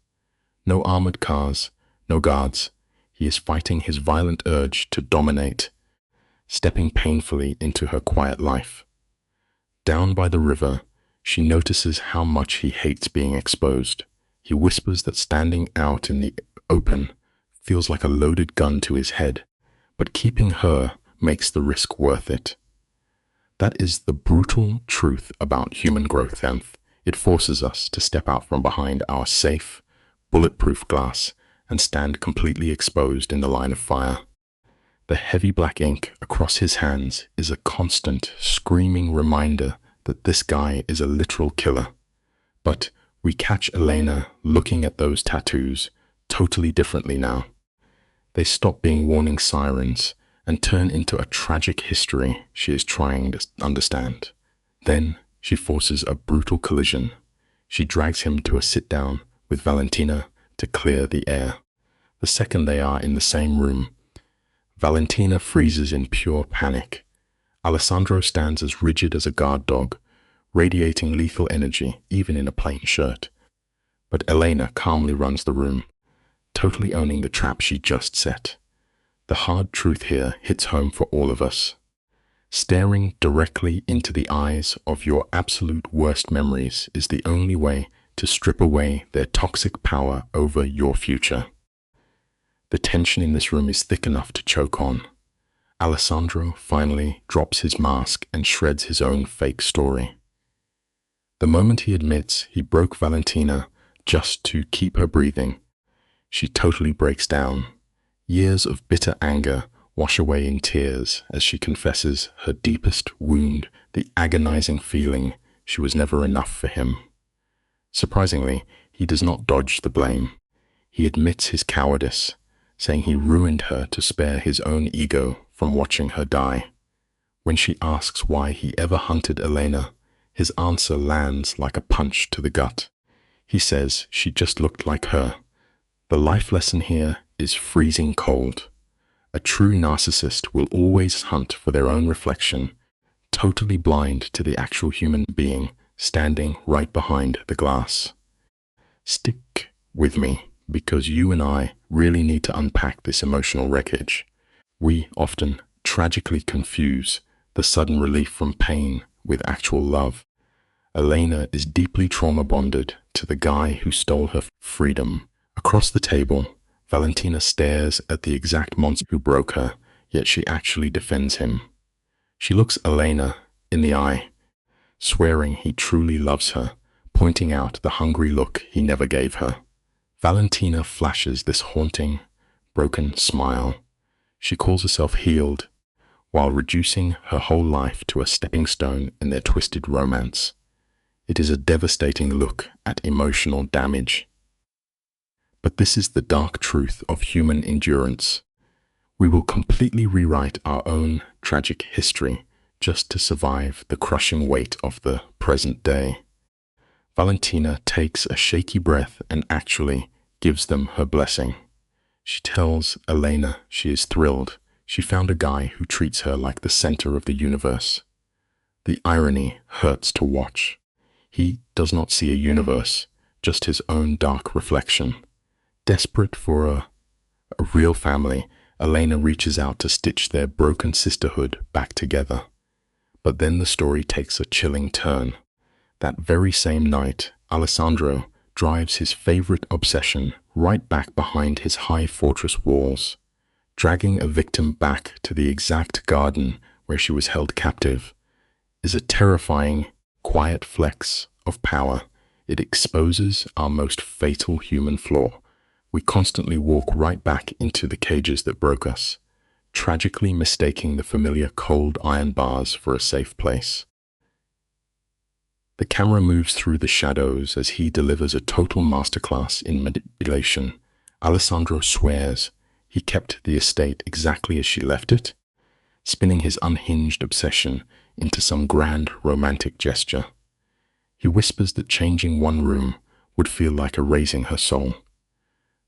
No armored cars, no guards. He is fighting his violent urge to dominate, stepping painfully into her quiet life. Down by the river, she notices how much he hates being exposed. He whispers that standing out in the open feels like a loaded gun to his head, but keeping her makes the risk worth it. That is the brutal truth about human growth, and it forces us to step out from behind our safe, bulletproof glass and stand completely exposed in the line of fire. The heavy black ink across his hands is a constant, screaming reminder that this guy is a literal killer. But we catch Elena looking at those tattoos totally differently now. They stop being warning sirens and turn into a tragic history she is trying to understand. Then she forces a brutal collision. She drags him to a sit-down with Valentina to clear the air. The second they are in the same room, Valentina freezes in pure panic. Alessandro stands as rigid as a guard dog, radiating lethal energy even in a plain shirt. But Elena calmly runs the room, totally owning the trap she just set. The hard truth here hits home for all of us. Staring directly into the eyes of your absolute worst memories is the only way to strip away their toxic power over your future. The tension in this room is thick enough to choke on. Alessandro finally drops his mask and shreds his own fake story. The moment he admits he broke Valentina just to keep her breathing, she totally breaks down. Years of bitter anger wash away in tears as she confesses her deepest wound, the agonizing feeling she was never enough for him. Surprisingly, he does not dodge the blame. He admits his cowardice, saying he ruined her to spare his own ego from watching her die. When she asks why he ever hunted Elena, his answer lands like a punch to the gut. He says she just looked like her. The life lesson here is freezing cold. A true narcissist will always hunt for their own reflection, totally blind to the actual human being standing right behind the glass. Stick with me, because you and I really need to unpack this emotional wreckage. We often tragically confuse the sudden relief from pain with actual love. Elena is deeply trauma-bonded to the guy who stole her freedom. Across the table, Valentina stares at the exact monster who broke her, yet she actually defends him. She looks Elena in the eye, swearing he truly loves her, pointing out the hungry look he never gave her. Valentina flashes this haunting, broken smile. She calls herself healed, while reducing her whole life to a stepping stone in their twisted romance. It is a devastating look at emotional damage. But this is the dark truth of human endurance. We will completely rewrite our own tragic history just to survive the crushing weight of the present day. Valentina takes a shaky breath and actually gives them her blessing. She tells Elena she is thrilled. She found a guy who treats her like the center of the universe. The irony hurts to watch. He does not see a universe, just his own dark reflection. Desperate for a real family, Elena reaches out to stitch their broken sisterhood back together. But then the story takes a chilling turn. That very same night, Alessandro drives his favorite obsession right back behind his high fortress walls, dragging a victim back to the exact garden where she was held captive. Is a terrifying, quiet flex of power. It exposes our most fatal human flaw. We constantly walk right back into the cages that broke us, tragically mistaking the familiar cold iron bars for a safe place. The camera moves through the shadows as he delivers a total masterclass in manipulation. Alessandro swears he kept the estate exactly as she left it, spinning his unhinged obsession into some grand romantic gesture. He whispers that changing one room would feel like erasing her soul.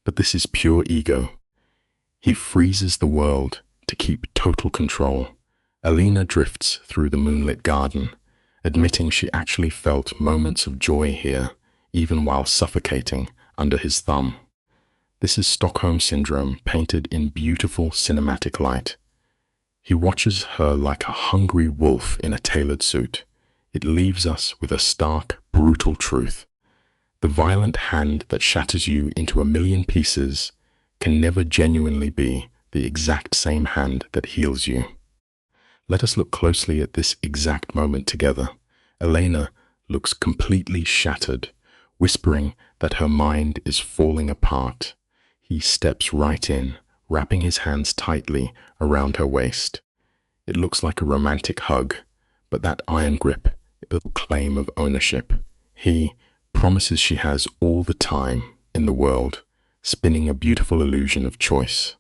But this is pure ego. He freezes the world to keep total control. Elena drifts through the moonlit garden, admitting she actually felt moments of joy here, even while suffocating under his thumb. This is Stockholm Syndrome painted in beautiful cinematic light. He watches her like a hungry wolf in a tailored suit. It leaves us with a stark, brutal truth. The violent hand that shatters you into a million pieces can never genuinely be the exact same hand that heals you. Let us look closely at this exact moment together. Elena looks completely shattered, whispering that her mind is falling apart. He steps right in, wrapping his hands tightly around her waist. It looks like a romantic hug, but that iron grip is a claim of ownership. He promises she has all the time in the world, spinning a beautiful illusion of choice.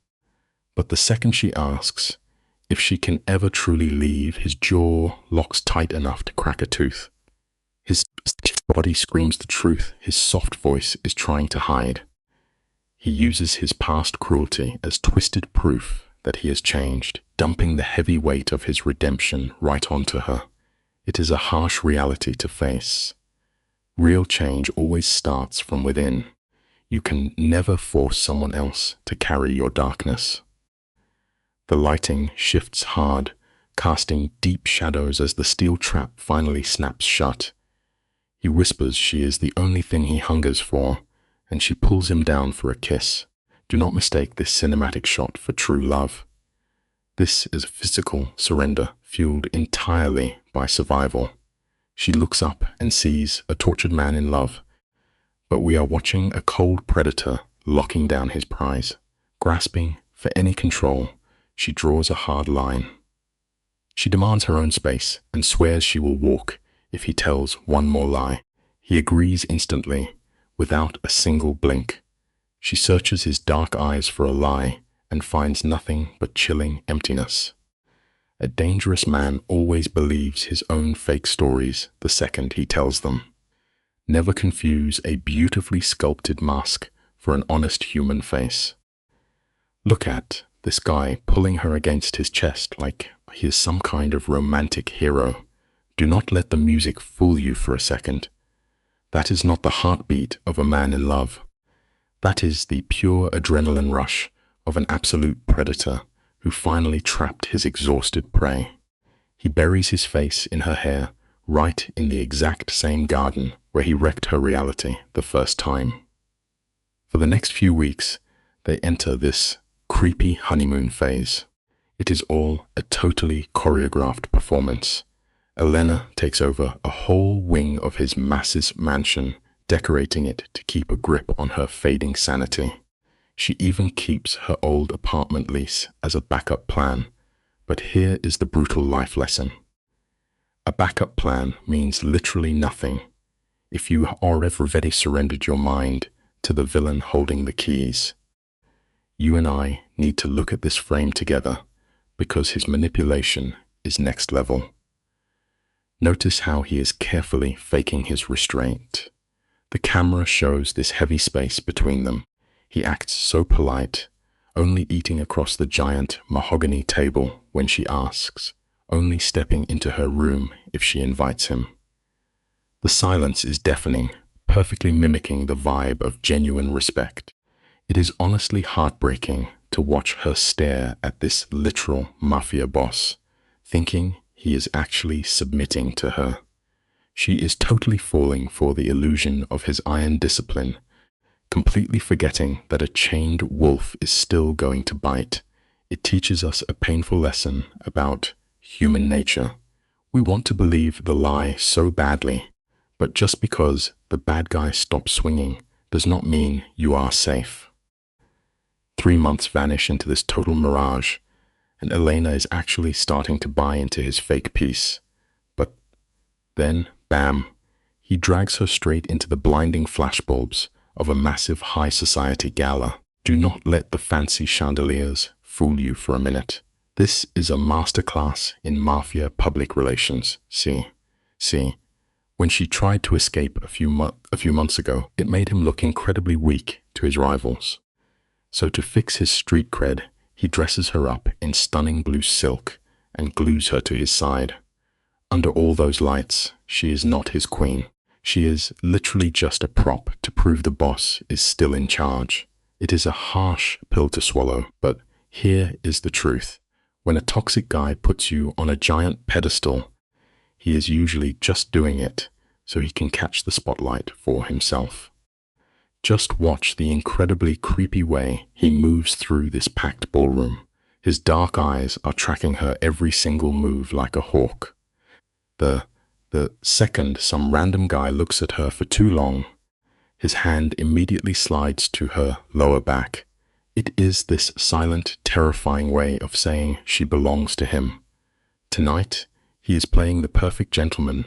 But the second she asks if she can ever truly leave, his jaw locks tight enough to crack a tooth. His body screams the truth his soft voice is trying to hide. He uses his past cruelty as twisted proof that he has changed, dumping the heavy weight of his redemption right onto her. It is a harsh reality to face. Real change always starts from within. You can never force someone else to carry your darkness. The lighting shifts hard, casting deep shadows as the steel trap finally snaps shut. He whispers she is the only thing he hungers for, and she pulls him down for a kiss, Do not mistake this cinematic shot for true love. This is a physical surrender fueled entirely by survival. She looks up and sees a tortured man in love, but we are watching a cold predator locking down his prize. Grasping for any control, she draws a hard line. She demands her own space and swears she will walk if he tells one more lie. He agrees instantly, without a single blink. She searches his dark eyes for a lie and finds nothing but chilling emptiness. A dangerous man always believes his own fake stories the second he tells them. Never confuse a beautifully sculpted mask for an honest human face. Look at this guy pulling her against his chest like he is some kind of romantic hero. Do not let the music fool you for a second. That is not the heartbeat of a man in love. That is the pure adrenaline rush of an absolute predator who finally trapped his exhausted prey. He buries his face in her hair, right in the exact same garden where he wrecked her reality the first time. For the next few weeks, they enter this creepy honeymoon phase. It is all a totally choreographed performance. Elena takes over a whole wing of his massive mansion, decorating it to keep a grip on her fading sanity. She even keeps her old apartment lease as a backup plan. But here is the brutal life lesson. A backup plan means literally nothing if you are already surrendered your mind to the villain holding the keys. You and I need to look at this frame together because his manipulation is next level. Notice how he is carefully faking his restraint. The camera shows this heavy space between them. He acts so polite, only eating across the giant mahogany table when she asks, only stepping into her room if she invites him. The silence is deafening, perfectly mimicking the vibe of genuine respect. It is honestly heartbreaking to watch her stare at this literal mafia boss, thinking he is actually submitting to her. She is totally falling for the illusion of his iron discipline, completely forgetting that a chained wolf is still going to bite. It teaches us a painful lesson about human nature. We want to believe the lie so badly, but just because the bad guy stops swinging does not mean you are safe. 3 months vanish into this total mirage, and Elena is actually starting to buy into his fake peace. But then, bam, he drags her straight into the blinding flashbulbs of a massive high society gala. Do not let the fancy chandeliers fool you for a minute. This is a masterclass in mafia public relations. See, when she tried to escape a few months ago, it made him look incredibly weak to his rivals. So to fix his street cred, he dresses her up in stunning blue silk and glues her to his side. Under all those lights, she is not his queen. She is literally just a prop to prove the boss is still in charge. It is a harsh pill to swallow, but here is the truth. When a toxic guy puts you on a giant pedestal, he is usually just doing it so he can catch the spotlight for himself. Just watch the incredibly creepy way he moves through this packed ballroom. His dark eyes are tracking her every single move like a hawk. The second some random guy looks at her for too long, his hand immediately slides to her lower back. It is this silent, terrifying way of saying she belongs to him. Tonight, he is playing the perfect gentleman,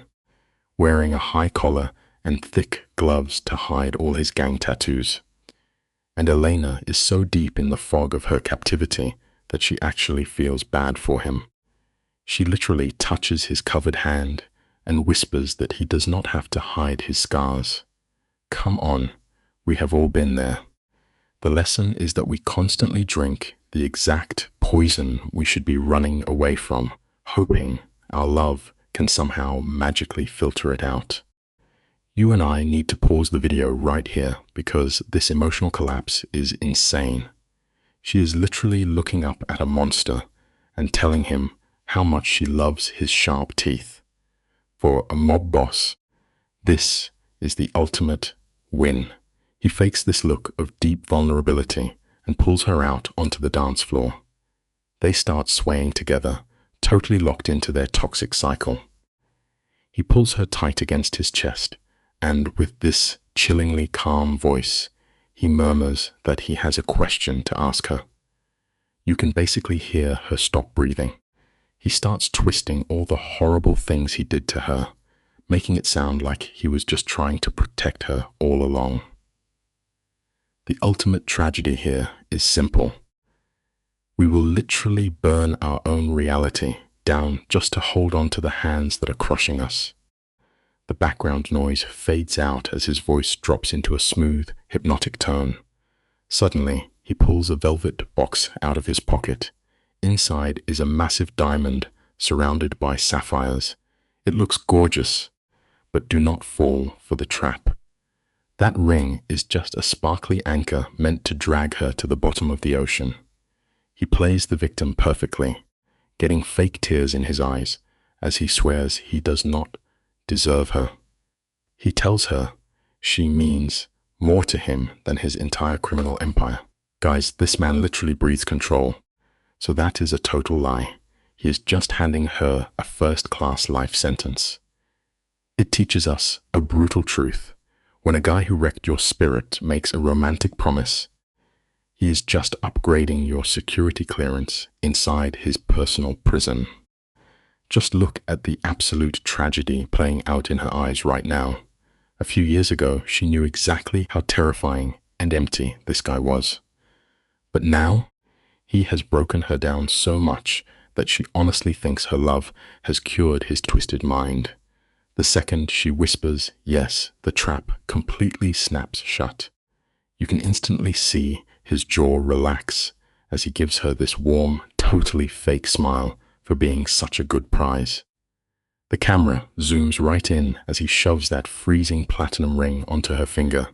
wearing a high collar and thick gloves to hide all his gang tattoos. And Elena is so deep in the fog of her captivity that she actually feels bad for him. She literally touches his covered hand and whispers that he does not have to hide his scars. Come on, we have all been there. The lesson is that we constantly drink the exact poison we should be running away from, hoping our love can somehow magically filter it out. You and I need to pause the video right here because this emotional collapse is insane. She is literally looking up at a monster and telling him how much she loves his sharp teeth. For a mob boss, this is the ultimate win. He fakes this look of deep vulnerability and pulls her out onto the dance floor. They start swaying together, totally locked into their toxic cycle. He pulls her tight against his chest, and with this chillingly calm voice, he murmurs that he has a question to ask her. You can basically hear her stop breathing. He starts twisting all the horrible things he did to her, making it sound like he was just trying to protect her all along. The ultimate tragedy here is simple. We will literally burn our own reality down just to hold on to the hands that are crushing us. The background noise fades out as his voice drops into a smooth, hypnotic tone. Suddenly, he pulls a velvet box out of his pocket. Inside is a massive diamond surrounded by sapphires. It looks gorgeous, but do not fall for the trap. That ring is just a sparkly anchor meant to drag her to the bottom of the ocean. He plays the victim perfectly, getting fake tears in his eyes as he swears he does not deserve her. He tells her she means more to him than his entire criminal empire. Guys, this man literally breathes control. So that is a total lie. He is just handing her a first-class life sentence. It teaches us a brutal truth. When a guy who wrecked your spirit makes a romantic promise, he is just upgrading your security clearance inside his personal prison. Just look at the absolute tragedy playing out in her eyes right now. A few years ago, she knew exactly how terrifying and empty this guy was. But now, he has broken her down so much that she honestly thinks her love has cured his twisted mind. The second she whispers yes, the trap completely snaps shut. You can instantly see his jaw relax as he gives her this warm, totally fake smile for being such a good prize. The camera zooms right in as he shoves that freezing platinum ring onto her finger.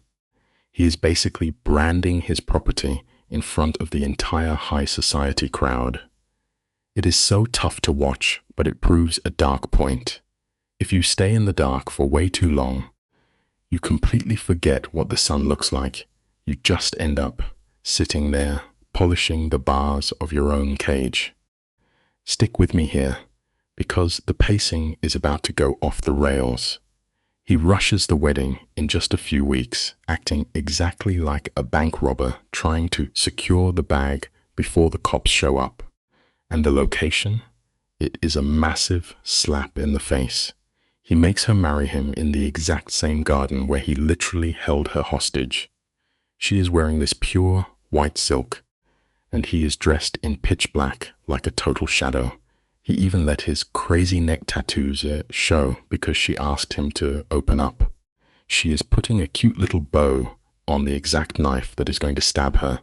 He is basically branding his property in front of the entire high society crowd. It is so tough to watch, but it proves a dark point. If you stay in the dark for way too long, you completely forget what the sun looks like. You just end up sitting there, polishing the bars of your own cage. Stick with me here, because the pacing is about to go off the rails. He rushes the wedding in just a few weeks, acting exactly like a bank robber trying to secure the bag before the cops show up. And the location? It is a massive slap in the face. He makes her marry him in the exact same garden where he literally held her hostage. She is wearing this pure white silk, and he is dressed in pitch black like a total shadow. He even let his crazy neck tattoos show because she asked him to open up. She is putting a cute little bow on the exact knife that is going to stab her.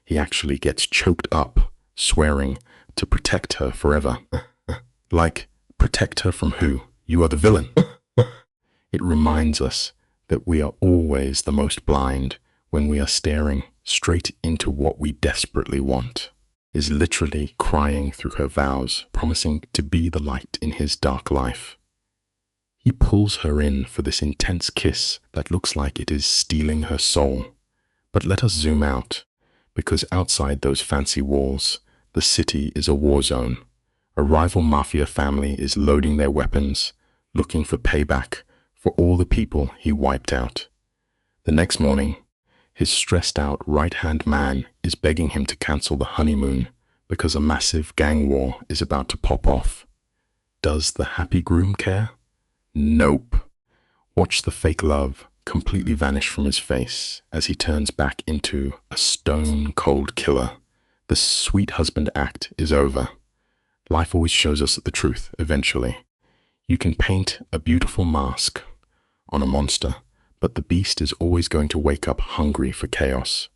He actually gets choked up, swearing to protect her forever. Like, protect her from who? You are the villain. It reminds us that we are always the most blind when we are staring straight into what we desperately want. Is literally crying through her vows, promising to be the light in his dark life. He pulls her in for this intense kiss that looks like it is stealing her soul. But let us zoom out, because outside those fancy walls, the city is a war zone. A rival mafia family is loading their weapons, looking for payback for all the people he wiped out. The next morning, his stressed-out right-hand man is begging him to cancel the honeymoon because a massive gang war is about to pop off. Does the happy groom care? Nope. Watch the fake love completely vanish from his face as he turns back into a stone-cold killer. The sweet husband act is over. Life always shows us the truth eventually. You can paint a beautiful mask on a monster, but the beast is always going to wake up hungry for chaos.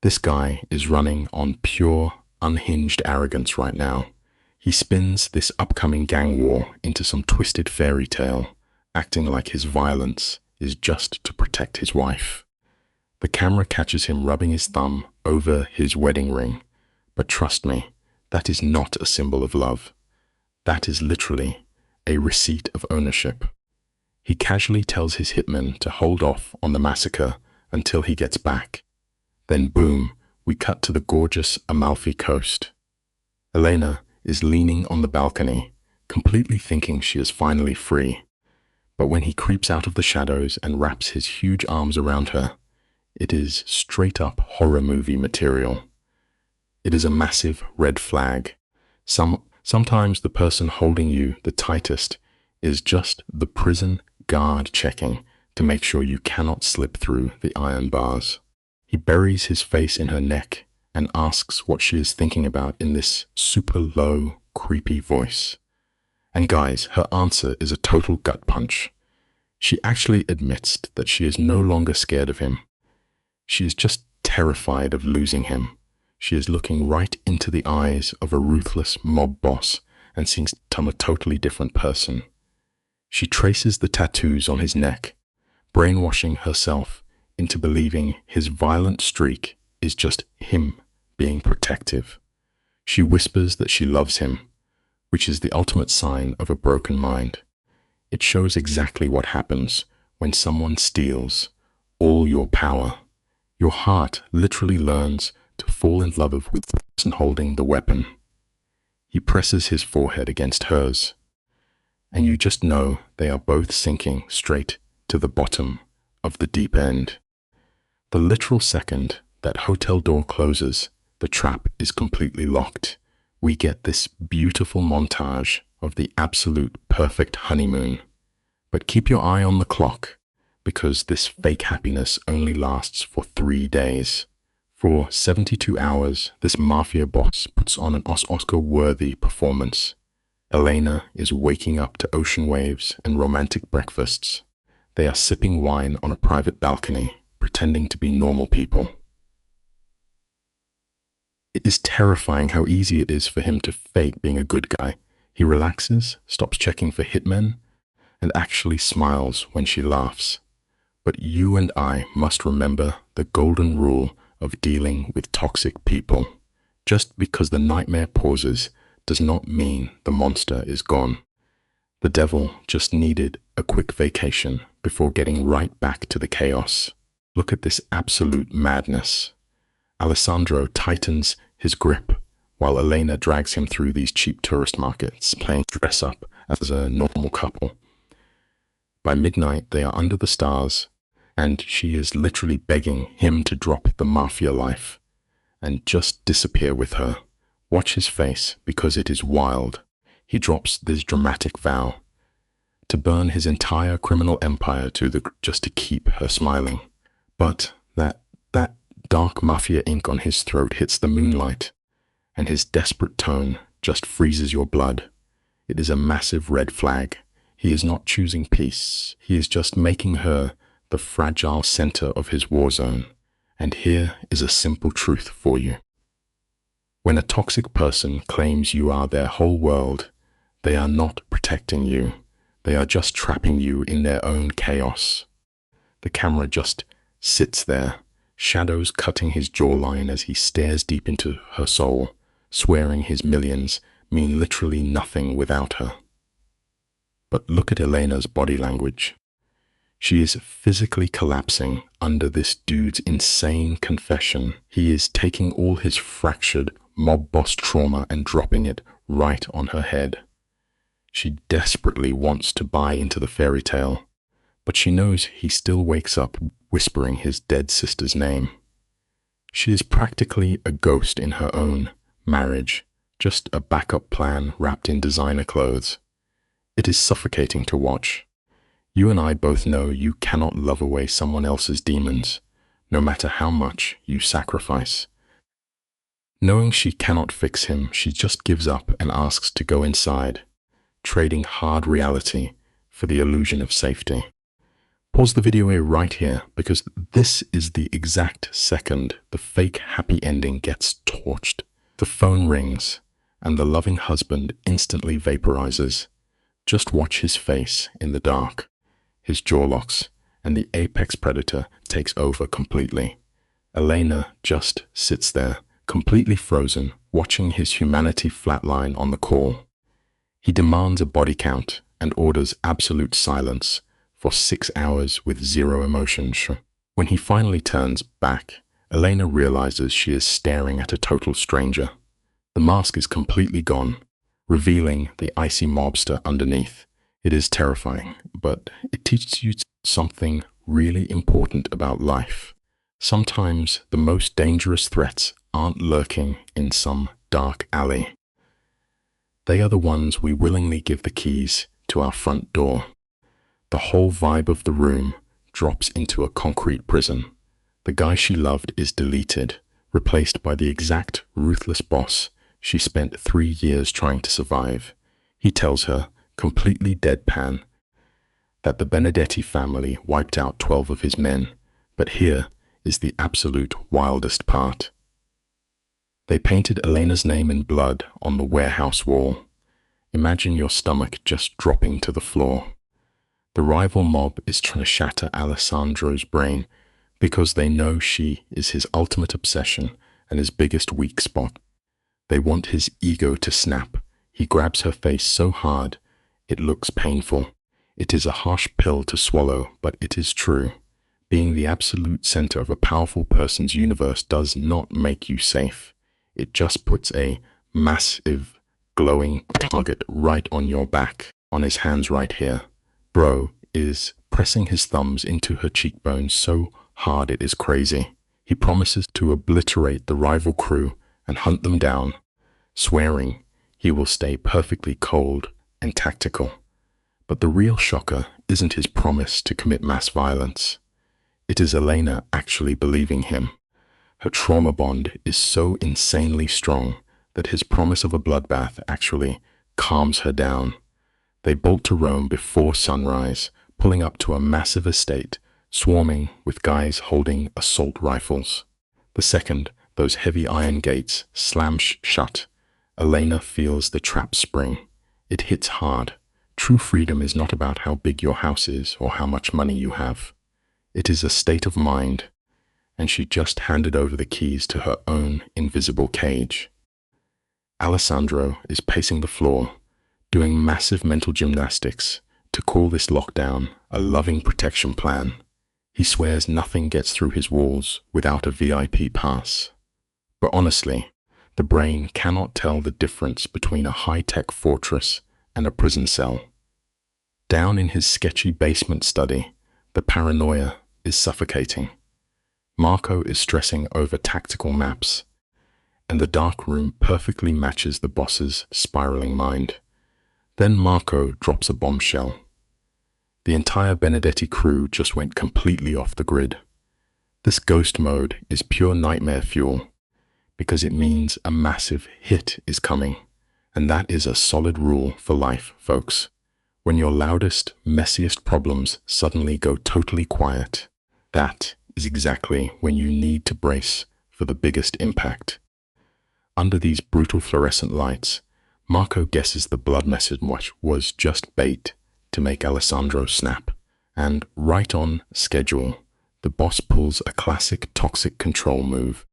This guy is running on pure, unhinged arrogance right now. He spins this upcoming gang war into some twisted fairy tale, acting like his violence is just to protect his wife. The camera catches him rubbing his thumb over his wedding ring, but trust me, that is not a symbol of love. That is literally a receipt of ownership. He casually tells his hitman to hold off on the massacre until he gets back. Then boom, We cut to the gorgeous Amalfi Coast. Elena is leaning on the balcony, completely thinking she is finally free. But when he creeps out of the shadows and wraps his huge arms around her, it is straight-up horror movie material. It is a massive red flag. Sometimes the person holding you the tightest is just the prison guard checking to make sure you cannot slip through the iron bars. He buries his face in her neck and asks what she is thinking about in this super low, creepy voice. And guys, her answer is a total gut punch. She actually admits that she is no longer scared of him. She is just terrified of losing him. She is looking right into the eyes of a ruthless mob boss and seeing a totally different person. She traces the tattoos on his neck, brainwashing herself into believing his violent streak is just him being protective. She whispers that she loves him, which is the ultimate sign of a broken mind. It shows exactly what happens when someone steals all your power. Your heart literally learns to fall in love with the person holding the weapon. He presses his forehead against hers, and you just know they are both sinking straight to the bottom of the deep end. The literal second that hotel door closes, the trap is completely locked. We get this beautiful montage of the absolute perfect honeymoon. But keep your eye on the clock, because this fake happiness only lasts for 3 days. For 72 hours, this mafia boss puts on an Oscar-worthy performance. Elena is waking up to ocean waves and romantic breakfasts. They are sipping wine on a private balcony, pretending to be normal people. It is terrifying how easy it is for him to fake being a good guy. He relaxes, stops checking for hitmen, and actually smiles when she laughs. But you and I must remember the golden rule of dealing with toxic people. Just because the nightmare pauses does not mean the monster is gone. The devil just needed a quick vacation before getting right back to the chaos. Look at this absolute madness. Alessandro tightens his grip while Elena drags him through these cheap tourist markets, playing dress up as a normal couple. By midnight, they are under the stars, and she is literally begging him to drop the mafia life and just disappear with her. Watch his face, because it is wild. He drops this dramatic vow to burn his entire criminal empire just to keep her smiling. But that dark mafia ink on his throat hits the moonlight, and his desperate tone just freezes your blood. It is a massive red flag. He is not choosing peace. He is just making her the fragile center of his war zone. And here is a simple truth for you. When a toxic person claims you are their whole world, they are not protecting you. They are just trapping you in their own chaos. The camera just sits there, shadows cutting his jawline as he stares deep into her soul, swearing his millions mean literally nothing without her. But look at Elena's body language. She is physically collapsing under this dude's insane confession. He is taking all his fractured mob boss trauma and dropping it right on her head. She desperately wants to buy into the fairy tale, but she knows he still wakes up whispering his dead sister's name. She is practically a ghost in her own marriage, just a backup plan wrapped in designer clothes. It is suffocating to watch. You and I both know you cannot love away someone else's demons, no matter how much you sacrifice. Knowing she cannot fix him, she just gives up and asks to go inside, trading hard reality for the illusion of safety. Pause the video right here, because this is the exact second the fake happy ending gets torched. The phone rings, and the loving husband instantly vaporizes. Just watch his face in the dark. His jaw locks, and the apex predator takes over completely. Elena just sits there, completely frozen, watching his humanity flatline on the call. He demands a body count and orders absolute silence for 6 hours with zero emotion. When he finally turns back, Elena realizes she is staring at a total stranger. The mask is completely gone, revealing the icy mobster underneath. It is terrifying, but it teaches you something really important about life. Sometimes the most dangerous threats aren't lurking in some dark alley. They are the ones we willingly give the keys to our front door. The whole vibe of the room drops into a concrete prison. The guy she loved is deleted, replaced by the exact ruthless boss she spent 3 years trying to survive. He tells her, completely deadpan, that the Benedetti family wiped out 12 of his men, but here is the absolute wildest part. They painted Elena's name in blood on the warehouse wall. Imagine your stomach just dropping to the floor. The rival mob is trying to shatter Alessandro's brain because they know she is his ultimate obsession and his biggest weak spot. They want his ego to snap. He grabs her face so hard, it looks painful. It is a harsh pill to swallow, but it is true. Being the absolute center of a powerful person's universe does not make you safe. It just puts a massive, glowing target right on your back, on his hands right here. Bro is pressing his thumbs into her cheekbones so hard it is crazy. He promises to obliterate the rival crew and hunt them down, swearing he will stay perfectly cold and tactical. But the real shocker isn't his promise to commit mass violence. It is Elena actually believing him. Her trauma bond is so insanely strong that his promise of a bloodbath actually calms her down. They bolt to Rome before sunrise, pulling up to a massive estate, swarming with guys holding assault rifles. The second those heavy iron gates slam shut, Elena feels the trap spring. It hits hard. True freedom is not about how big your house is or how much money you have. It is a state of mind, and she just handed over the keys to her own invisible cage. Alessandro is pacing the floor, doing massive mental gymnastics to call this lockdown a loving protection plan. He swears nothing gets through his walls without a VIP pass. But honestly, the brain cannot tell the difference between a high-tech fortress and a prison cell. Down in his sketchy basement study, the paranoia is suffocating. Marco is stressing over tactical maps, and the dark room perfectly matches the boss's spiraling mind. Then Marco drops a bombshell. The entire Benedetti crew just went completely off the grid. This ghost mode is pure nightmare fuel, because it means a massive hit is coming, and that is a solid rule for life, folks. When your loudest, messiest problems suddenly go totally quiet, that is exactly when you need to brace for the biggest impact. Under these brutal fluorescent lights, Marco guesses the blood message was just bait to make Alessandro snap. And right on schedule, the boss pulls a classic toxic control move.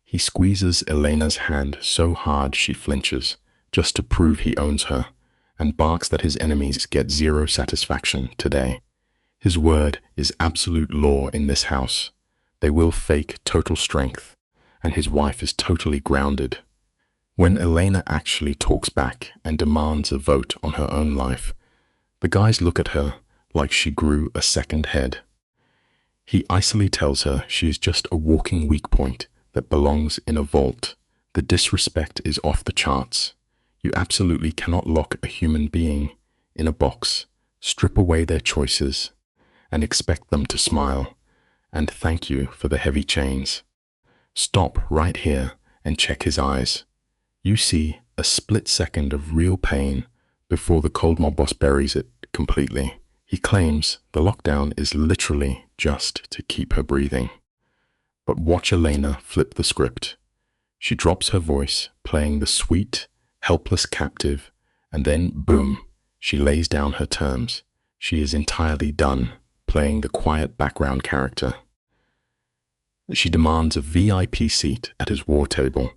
He squeezes Elena's hand so hard she flinches, just to prove he owns her, and barks that his enemies get zero satisfaction today. His word is absolute law in this house. They will fake total strength, and his wife is totally grounded. When Elena actually talks back and demands a vote on her own life, the guys look at her like she grew a second head. He icily tells her she is just a walking weak point that belongs in a vault. The disrespect is off the charts. You absolutely cannot lock a human being in a box, strip away their choices, and expect them to smile and thank you for the heavy chains. Stop right here and check his eyes. You see a split second of real pain before the cold mob boss buries it completely. He claims the lockdown is literally just to keep her breathing. But watch Elena flip the script. She drops her voice, playing the sweet, helpless captive, and then boom, she lays down her terms. She is entirely done playing the quiet background character. She demands a VIP seat at his war table.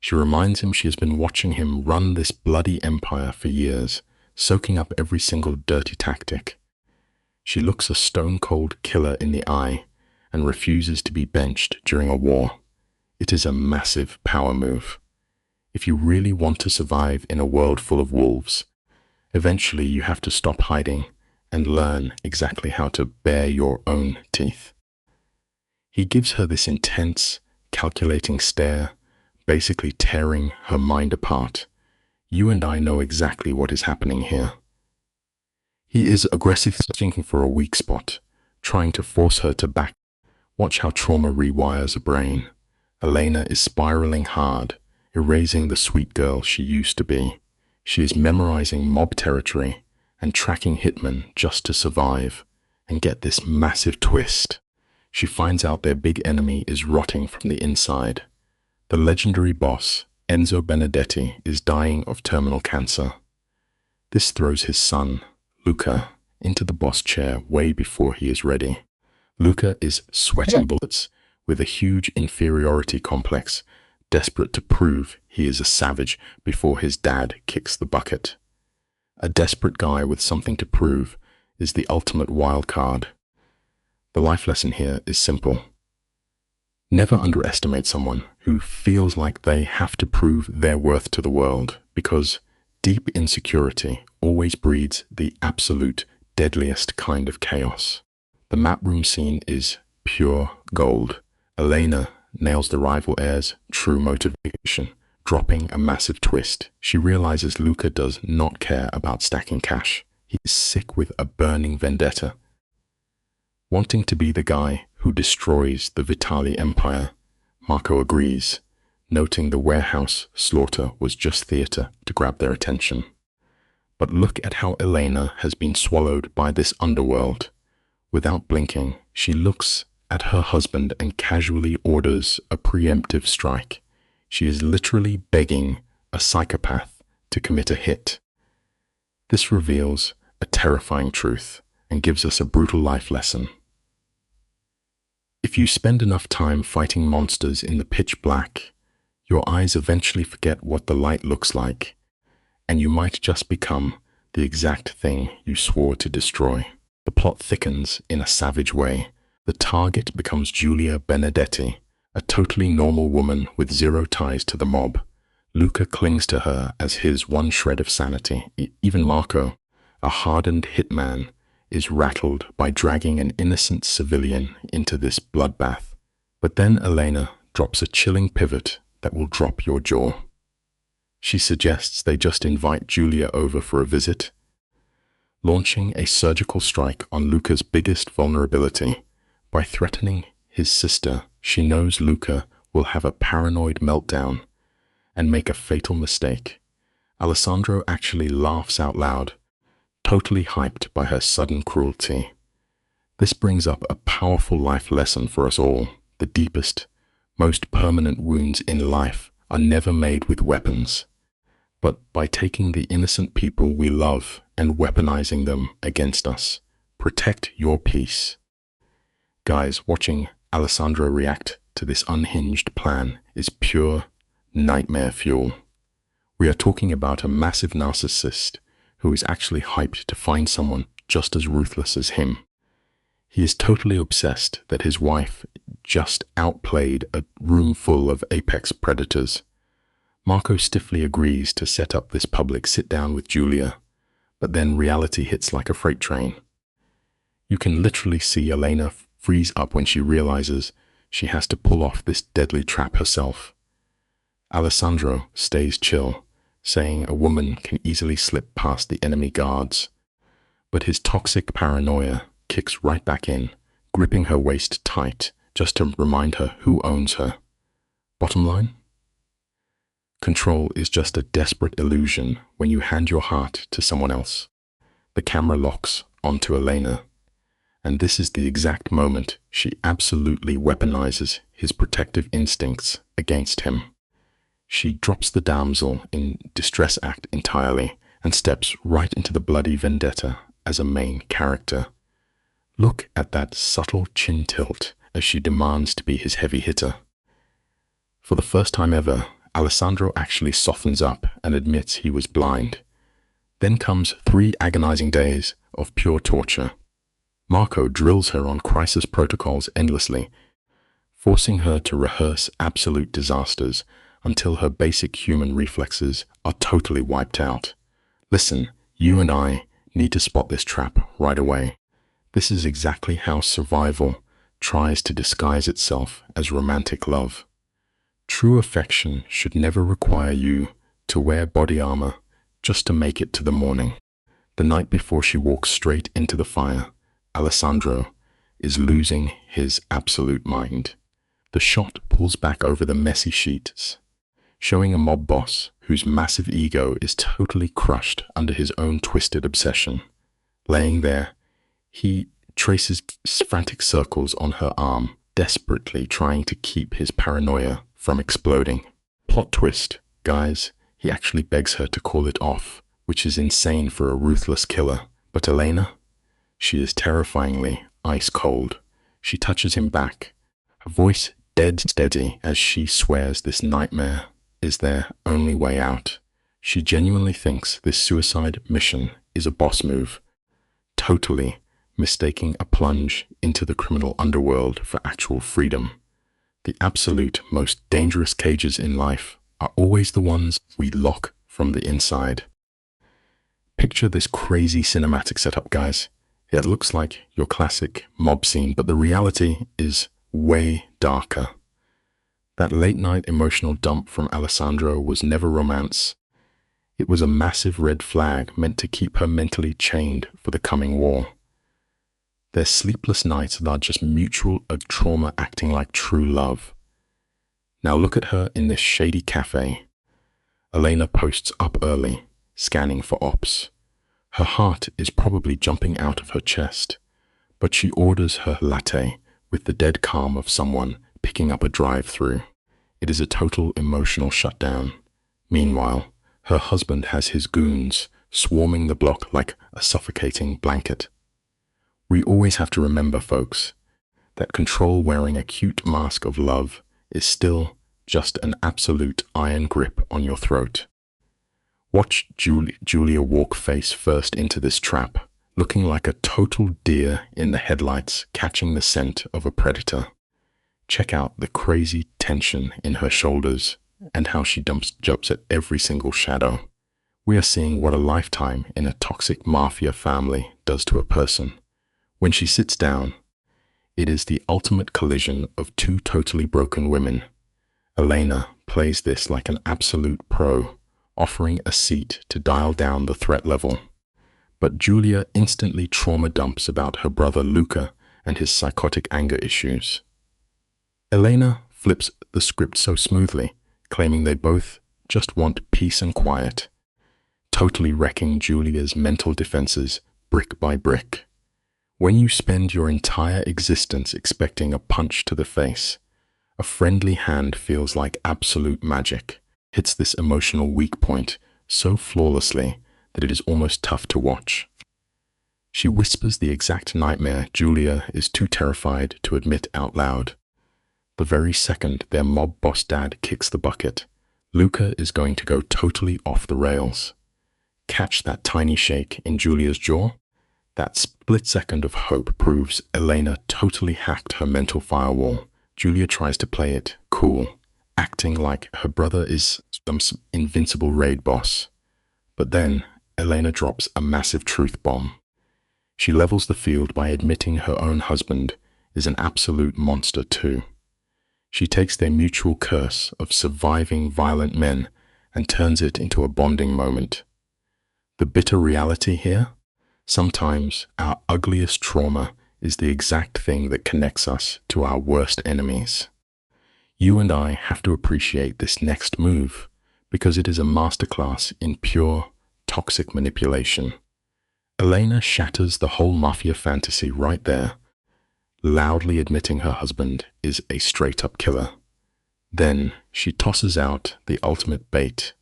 She reminds him she has been watching him run this bloody empire for years, soaking up every single dirty tactic. She looks a stone-cold killer in the eye, and refuses to be benched during a war. It is a massive power move. If you really want to survive in a world full of wolves, eventually you have to stop hiding and learn exactly how to bare your own teeth. He gives her this intense, calculating stare, basically tearing her mind apart. You and I know exactly what is happening here. He is aggressive, thinking for a weak spot, trying to force her to back. Watch how trauma rewires a brain. Elena is spiraling hard, erasing the sweet girl she used to be. She is memorizing mob territory and tracking hitmen just to survive. And get this massive twist. She finds out their big enemy is rotting from the inside. The legendary boss, Enzo Benedetti, is dying of terminal cancer. This throws his son, Luca, into the boss chair way before he is ready. Luca is sweating bullets with a huge inferiority complex, desperate to prove he is a savage before his dad kicks the bucket. A desperate guy with something to prove is the ultimate wild card. The life lesson here is simple. Never underestimate someone who feels like they have to prove their worth to the world, because deep insecurity always breeds the absolute deadliest kind of chaos. The map room scene is pure gold. Elena nails the rival heir's true motivation, dropping a massive twist. She realizes Luca does not care about stacking cash. He is sick with a burning vendetta, wanting to be the guy who destroys the Vitali Empire. Marco agrees, noting the warehouse slaughter was just theater to grab their attention. But look at how Elena has been swallowed by this underworld. Without blinking, she looks at her husband and casually orders a preemptive strike. She is literally begging a psychopath to commit a hit. This reveals a terrifying truth and gives us a brutal life lesson. If you spend enough time fighting monsters in the pitch black, your eyes eventually forget what the light looks like, and you might just become the exact thing you swore to destroy. The plot thickens in a savage way. The target becomes Giulia Benedetti, a totally normal woman with zero ties to the mob. Luca clings to her as his one shred of sanity. Even Marco, a hardened hitman, is rattled by dragging an innocent civilian into this bloodbath. But then Elena drops a chilling pivot that will drop your jaw. She suggests they just invite Giulia over for a visit, launching a surgical strike on Luca's biggest vulnerability. By threatening his sister, she knows Luca will have a paranoid meltdown and make a fatal mistake. Alessandro actually laughs out loud, totally hyped by her sudden cruelty. This brings up a powerful life lesson for us all. The deepest, most permanent wounds in life are never made with weapons, but by taking the innocent people we love and weaponizing them against us. Protect your peace. Guys, watching Alessandro react to this unhinged plan is pure nightmare fuel. We are talking about a massive narcissist who is actually hyped to find someone just as ruthless as him. He is totally obsessed that his wife just outplayed a room full of apex predators. Marco stiffly agrees to set up this public sit-down with Giulia, but then reality hits like a freight train. You can literally see Elena freeze up when she realizes she has to pull off this deadly trap herself. Alessandro stays chill, saying a woman can easily slip past the enemy guards, but his toxic paranoia kicks right back in, gripping her waist tight just to remind her who owns her. Bottom line? Control is just a desperate illusion when you hand your heart to someone else. The camera locks onto Elena, and this is the exact moment she absolutely weaponizes his protective instincts against him. She drops the damsel in distress act entirely and steps right into the bloody vendetta as a main character. Look at that subtle chin tilt as she demands to be his heavy hitter. For the first time ever, Alessandro actually softens up and admits he was blind. Then comes 3 agonizing days of pure torture. Marco drills her on crisis protocols endlessly, forcing her to rehearse absolute disasters until her basic human reflexes are totally wiped out. Listen, you and I need to spot this trap right away. This is exactly how survival tries to disguise itself as romantic love. True affection should never require you to wear body armor just to make it to the morning. The night before she walks straight into the fire, Alessandro is losing his absolute mind. The shot pulls back over the messy sheets, showing a mob boss whose massive ego is totally crushed under his own twisted obsession. Laying there, he traces frantic circles on her arm, desperately trying to keep his paranoia from exploding. Plot twist, guys, he actually begs her to call it off, which is insane for a ruthless killer. But Elena? She is terrifyingly ice cold. She touches him back, her voice dead steady as she swears this nightmare is their only way out. She genuinely thinks this suicide mission is a boss move, totally mistaking a plunge into the criminal underworld for actual freedom. The absolute most dangerous cages in life are always the ones we lock from the inside. Picture this crazy cinematic setup, guys. It looks like your classic mob scene, but the reality is way darker. That late-night emotional dump from Alessandro was never romance. It was a massive red flag meant to keep her mentally chained for the coming war. Their sleepless nights are just mutual trauma acting like true love. Now look at her in this shady cafe. Elena posts up early, scanning for ops. Her heart is probably jumping out of her chest, but she orders her latte with the dead calm of someone picking up a drive-through. It is a total emotional shutdown. Meanwhile, her husband has his goons swarming the block like a suffocating blanket. We always have to remember, folks, that control wearing a cute mask of love is still just an absolute iron grip on your throat. Watch Julia walk face first into this trap, looking like a total deer in the headlights catching the scent of a predator. Check out the crazy tension in her shoulders and how she jumps at every single shadow. We are seeing what a lifetime in a toxic mafia family does to a person. When she sits down, it is the ultimate collision of two totally broken women. Elena plays this like an absolute pro, offering a seat to dial down the threat level. But Julia instantly trauma dumps about her brother Luca and his psychotic anger issues. Elena flips the script so smoothly, claiming they both just want peace and quiet, totally wrecking Julia's mental defenses brick by brick. When you spend your entire existence expecting a punch to the face, a friendly hand feels like absolute magic, hits this emotional weak point so flawlessly that it is almost tough to watch. She whispers the exact nightmare Julia is too terrified to admit out loud. The very second their mob boss dad kicks the bucket, Luca is going to go totally off the rails. Catch that tiny shake in Julia's jaw? That split second of hope proves Elena totally hacked her mental firewall. Julia tries to play it cool, acting like her brother is some invincible raid boss. But then, Elena drops a massive truth bomb. She levels the field by admitting her own husband is an absolute monster too. She takes their mutual curse of surviving violent men and turns it into a bonding moment. The bitter reality here? Sometimes our ugliest trauma is the exact thing that connects us to our worst enemies. You and I have to appreciate this next move because it is a masterclass in pure, toxic manipulation. Elena shatters the whole mafia fantasy right there, loudly admitting her husband is a straight-up killer. Then she tosses out the ultimate bait.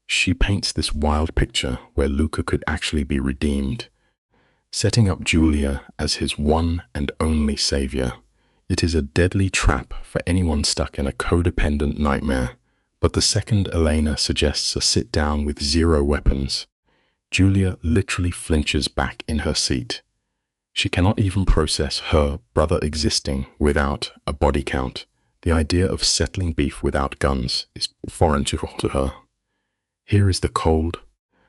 She paints this wild picture where Luca could actually be redeemed, setting up Julia as his one and only savior. It is a deadly trap for anyone stuck in a codependent nightmare. But the second Elena suggests a sit-down with zero weapons, Julia literally flinches back in her seat. She cannot even process her brother existing without a body count. The idea of settling beef without guns is foreign to her. Here is the cold,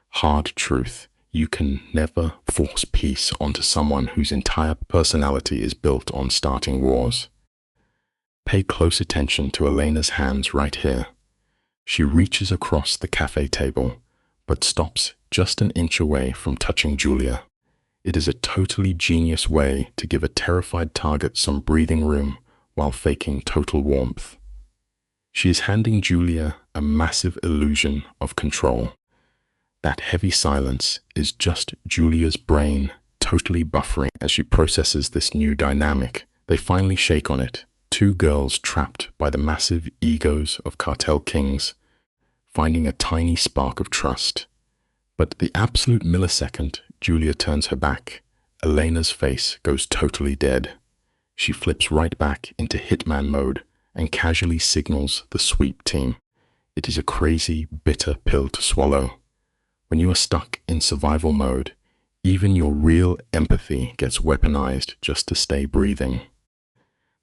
hard truth. You can never force peace onto someone whose entire personality is built on starting wars. Pay close attention to Elena's hands right here. She reaches across the cafe table, but stops just an inch away from touching Julia. It is a totally genius way to give a terrified target some breathing room while faking total warmth. She is handing Julia a massive illusion of control. That heavy silence is just Julia's brain totally buffering as she processes this new dynamic. They finally shake on it. Two girls trapped by the massive egos of cartel kings, finding a tiny spark of trust. But at the absolute millisecond Julia turns her back, Elena's face goes totally dead. She flips right back into hitman mode and casually signals the sweep team. It is a crazy, bitter pill to swallow. When you are stuck in survival mode, even your real empathy gets weaponized just to stay breathing.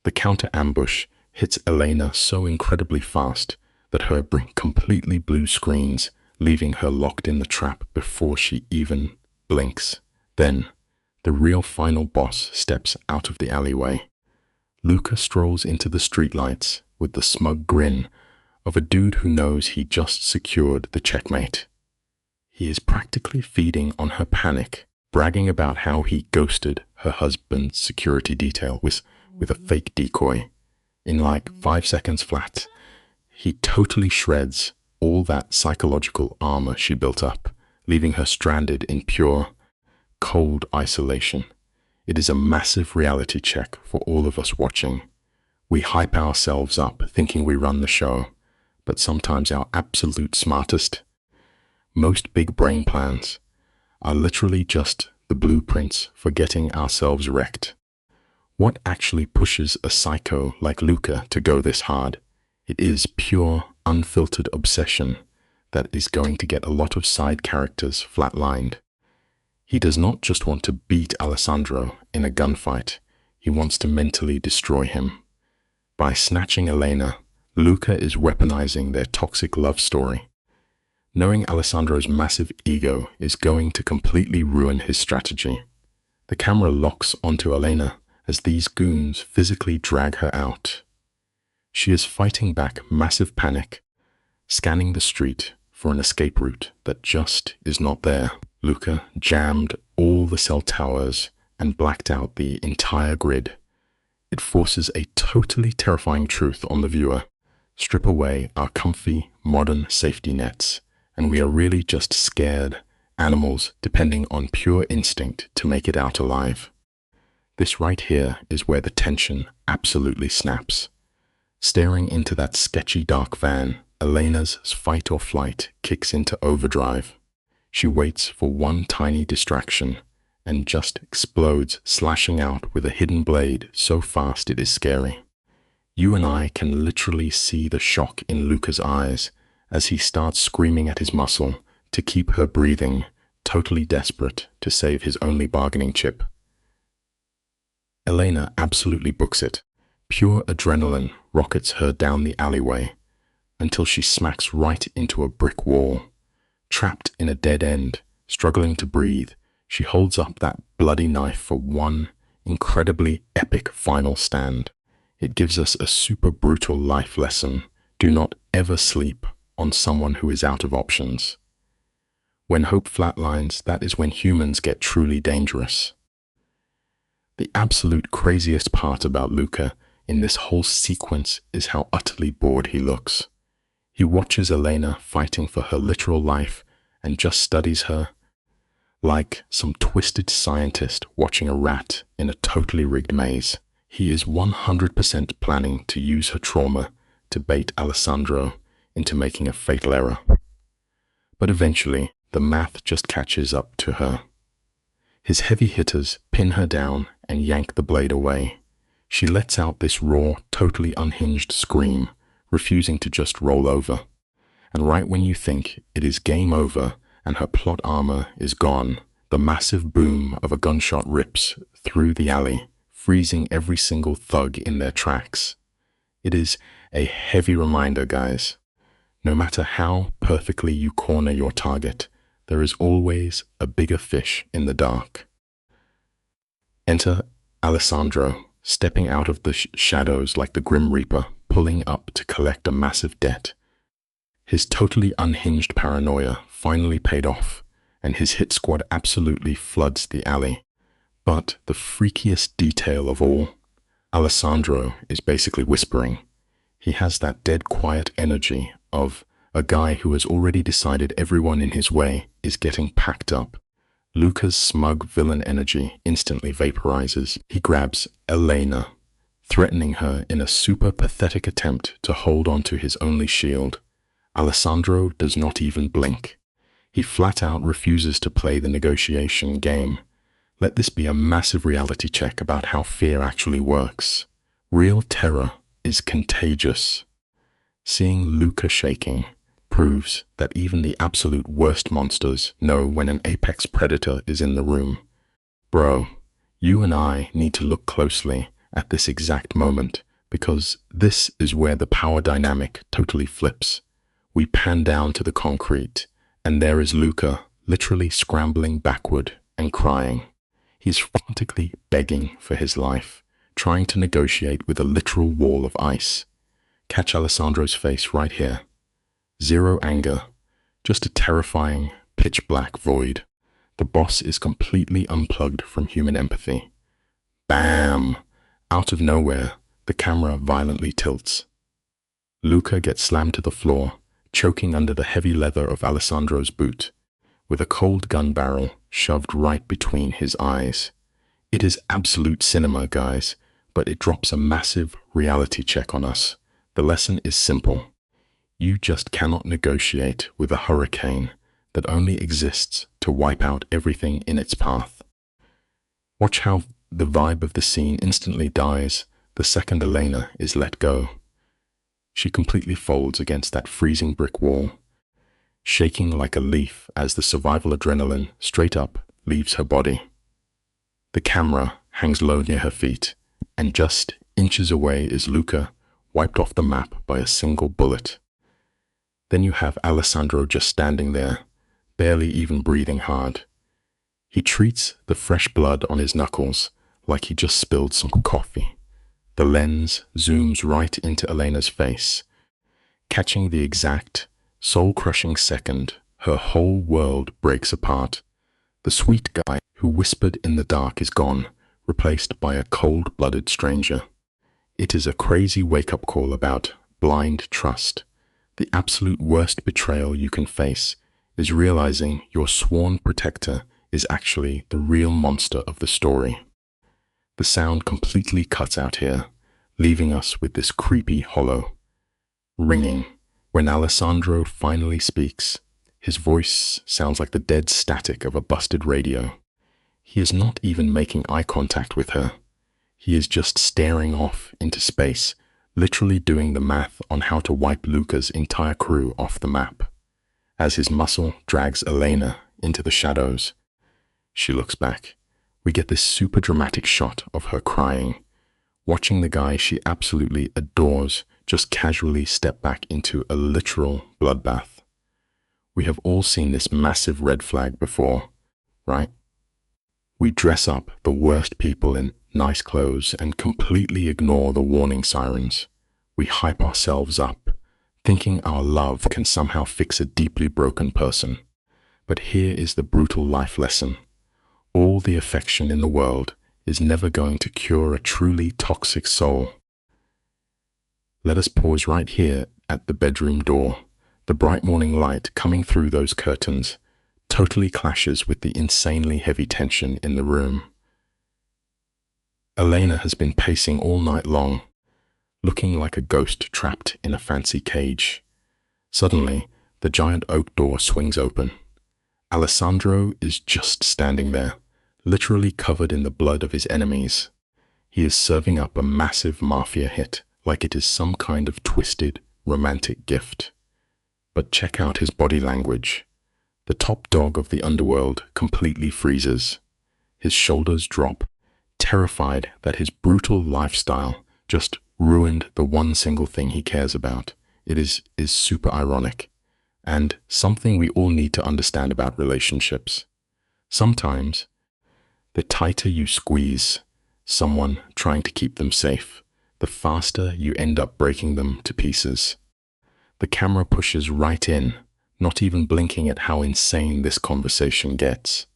The counter ambush hits Elena so incredibly fast that her brain completely blue screens, leaving her locked in the trap before she even blinks. Then, the real final boss steps out of the alleyway. Luca strolls into the streetlights with the smug grin of a dude who knows he just secured the checkmate. He is practically feeding on her panic, bragging about how he ghosted her husband's security detail with a fake decoy. In like 5 seconds flat, he totally shreds all that psychological armor she built up, leaving her stranded in pure, cold isolation. It is a massive reality check for all of us watching. We hype ourselves up thinking we run the show, but sometimes our absolute smartest, most big brain plans are literally just the blueprints for getting ourselves wrecked. What actually pushes a psycho like Luca to go this hard? It is pure, unfiltered obsession that is going to get a lot of side characters flatlined. He does not just want to beat Alessandro in a gunfight, he wants to mentally destroy him. By snatching Elena, Luca is weaponizing their toxic love story. Knowing Alessandro's massive ego is going to completely ruin his strategy. The camera locks onto Elena as these goons physically drag her out. She is fighting back massive panic, scanning the street for an escape route that just is not there. Luca jammed all the cell towers and blacked out the entire grid. It forces a totally terrifying truth on the viewer. Strip away our comfy, modern safety nets, and we are really just scared animals depending on pure instinct to make it out alive. This right here is where the tension absolutely snaps. Staring into that sketchy dark van, Elena's fight or flight kicks into overdrive. She waits for one tiny distraction and just explodes, slashing out with a hidden blade so fast it is scary. You and I can literally see the shock in Luca's eyes as he starts screaming at his muscle to keep her breathing, totally desperate to save his only bargaining chip. Elena absolutely books it. Pure adrenaline rockets her down the alleyway until she smacks right into a brick wall. Trapped in a dead end, struggling to breathe, she holds up that bloody knife for one incredibly epic final stand. It gives us a super brutal life lesson. Do not ever sleep on someone who is out of options. When hope flatlines, that is when humans get truly dangerous. The absolute craziest part about Luca in this whole sequence is how utterly bored he looks. He watches Elena fighting for her literal life and just studies her like some twisted scientist watching a rat in a totally rigged maze. He is 100% planning to use her trauma to bait Alessandro into making a fatal error. But eventually, the math just catches up to her. His heavy hitters pin her down and yank the blade away. She lets out this raw, totally unhinged scream, refusing to just roll over. And right when you think it is game over and her plot armor is gone, The massive boom of a gunshot rips through the alley, freezing every single thug in their tracks. It is a heavy reminder, guys. No matter how perfectly you corner your target, there is always a bigger fish in the dark. Enter Alessandro, stepping out of the shadows like the Grim Reaper, pulling up to collect a massive debt. His totally unhinged paranoia finally paid off, and his hit squad absolutely floods the alley. But the freakiest detail of all, Alessandro is basically whispering. He has that dead quiet energy of a guy who has already decided everyone in his way is getting packed up. Luca's smug villain energy instantly vaporizes. He grabs Elena, threatening her in a super pathetic attempt to hold on to his only shield. Alessandro does not even blink. He flat out refuses to play the negotiation game. Let this be a massive reality check about how fear actually works. Real terror is contagious. Seeing Luca shaking proves that even the absolute worst monsters know when an apex predator is in the room. Bro, you and I need to look closely at this exact moment, because this is where the power dynamic totally flips. We pan down to the concrete, and there is Luca, literally scrambling backward and crying. He's frantically begging for his life, trying to negotiate with a literal wall of ice. Catch Alessandro's face right here. Zero anger, just a terrifying, pitch-black void. The boss is completely unplugged from human empathy. Bam! Out of nowhere, the camera violently tilts. Luca gets slammed to the floor, choking under the heavy leather of Alessandro's boot, with a cold gun barrel shoved right between his eyes. It is absolute cinema, guys, but it drops a massive reality check on us. The lesson is simple. You just cannot negotiate with a hurricane that only exists to wipe out everything in its path. Watch how the vibe of the scene instantly dies the second Elena is let go. She completely folds against that freezing brick wall, shaking like a leaf as the survival adrenaline straight up leaves her body. The camera hangs low near her feet, and just inches away is Luca, wiped off the map by a single bullet. Then you have Alessandro just standing there, barely even breathing hard. He treats the fresh blood on his knuckles like he just spilled some coffee. The lens zooms right into Elena's face, catching the exact, soul-crushing second her whole world breaks apart. The sweet guy who whispered in the dark is gone, replaced by a cold-blooded stranger. It is a crazy wake-up call about blind trust. The absolute worst betrayal you can face is realizing your sworn protector is actually the real monster of the story. The sound completely cuts out here, leaving us with this creepy hollow ringing. When Alessandro finally speaks, his voice sounds like the dead static of a busted radio. He is not even making eye contact with her. He is just staring off into space, literally doing the math on how to wipe Luca's entire crew off the map. As his muscle drags Elena into the shadows, she looks back. We get this super dramatic shot of her crying, watching the guy she absolutely adores just casually step back into a literal bloodbath. We have all seen this massive red flag before, right? We dress up the worst people in nice clothes and completely ignore the warning sirens. We hype ourselves up, thinking our love can somehow fix a deeply broken person. But here is the brutal life lesson. All the affection in the world is never going to cure a truly toxic soul. Let us pause right here at the bedroom door. The bright morning light coming through those curtains totally clashes with the insanely heavy tension in the room. Elena has been pacing all night long, looking like a ghost trapped in a fancy cage. Suddenly, the giant oak door swings open. Alessandro is just standing there, literally covered in the blood of his enemies. He is serving up a massive mafia hit like it is some kind of twisted, romantic gift. But check out his body language. The top dog of the underworld completely freezes. His shoulders drop, terrified that his brutal lifestyle just ruined the one single thing he cares about. It is super ironic, and something we all need to understand about relationships. Sometimes, the tighter you squeeze someone trying to keep them safe, the faster you end up breaking them to pieces. The camera pushes right in, not even blinking at how insane this conversation gets.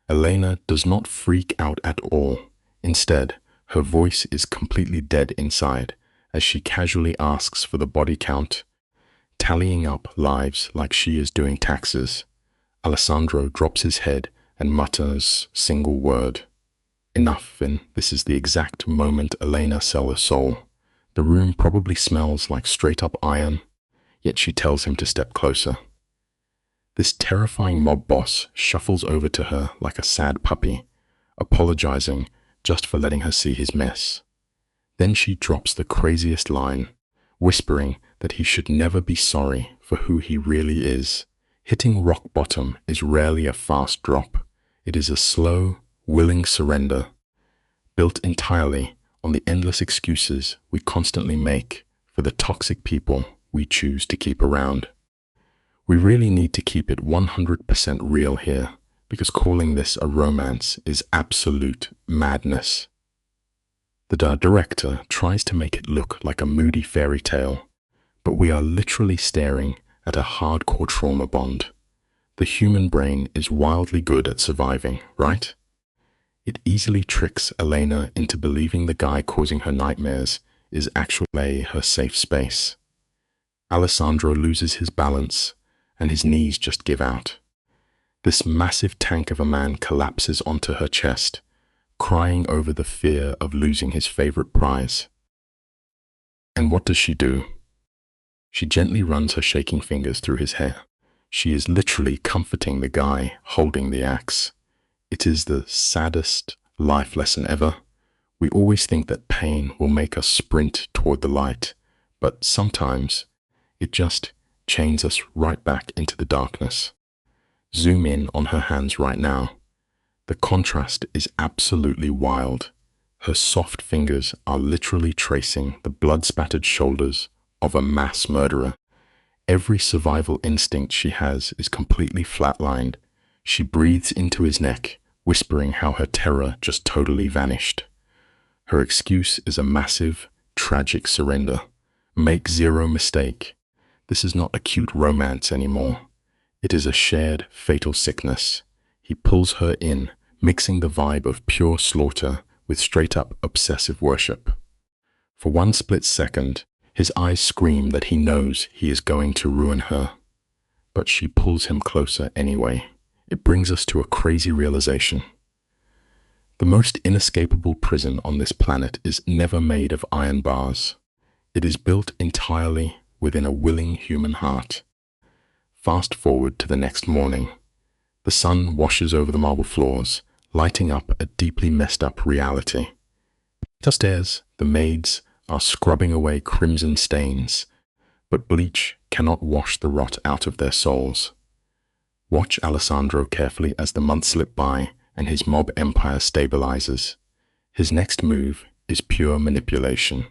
Elena does not freak out at all. Instead, her voice is completely dead inside as she casually asks for the body count, tallying up lives like she is doing taxes. Alessandro drops his head and mutters a single word. Enough, and this is the exact moment Elena sells her soul. The room probably smells like straight-up iron, yet she tells him to step closer. This terrifying mob boss shuffles over to her like a sad puppy, apologizing just for letting her see his mess. Then she drops the craziest line, whispering that he should never be sorry for who he really is. Hitting rock bottom is rarely a fast drop. It is a slow, willing surrender, built entirely on the endless excuses we constantly make for the toxic people we choose to keep around. We really need to keep it 100% real here, because calling this a romance is absolute madness. The director tries to make it look like a moody fairy tale, but we are literally staring at a hardcore trauma bond. The human brain is wildly good at surviving, right? It easily tricks Elena into believing the guy causing her nightmares is actually her safe space. Alessandro loses his balance, and his knees just give out. This massive tank of a man collapses onto her chest, crying over the fear of losing his favorite prize. And what does she do? She gently runs her shaking fingers through his hair. She is literally comforting the guy holding the axe. It is the saddest life lesson ever. We always think that pain will make us sprint toward the light, but sometimes it just chains us right back into the darkness. Zoom in on her hands right now. The contrast is absolutely wild. Her soft fingers are literally tracing the blood-spattered shoulders of a mass murderer. Every survival instinct she has is completely flatlined. She breathes into his neck, whispering how her terror just totally vanished. Her excuse is a massive, tragic surrender. Make zero mistake. This is not a cute romance anymore. It is a shared, fatal sickness. He pulls her in, mixing the vibe of pure slaughter with straight-up obsessive worship. For one split second, his eyes scream that he knows he is going to ruin her. But she pulls him closer anyway. It brings us to a crazy realization. The most inescapable prison on this planet is never made of iron bars. It is built entirely within a willing human heart. Fast forward to the next morning. The sun washes over the marble floors, lighting up a deeply messed up reality. Upstairs, the maids are scrubbing away crimson stains, but bleach cannot wash the rot out of their souls. Watch Alessandro carefully as the months slip by and his mob empire stabilizes. His next move is pure manipulation.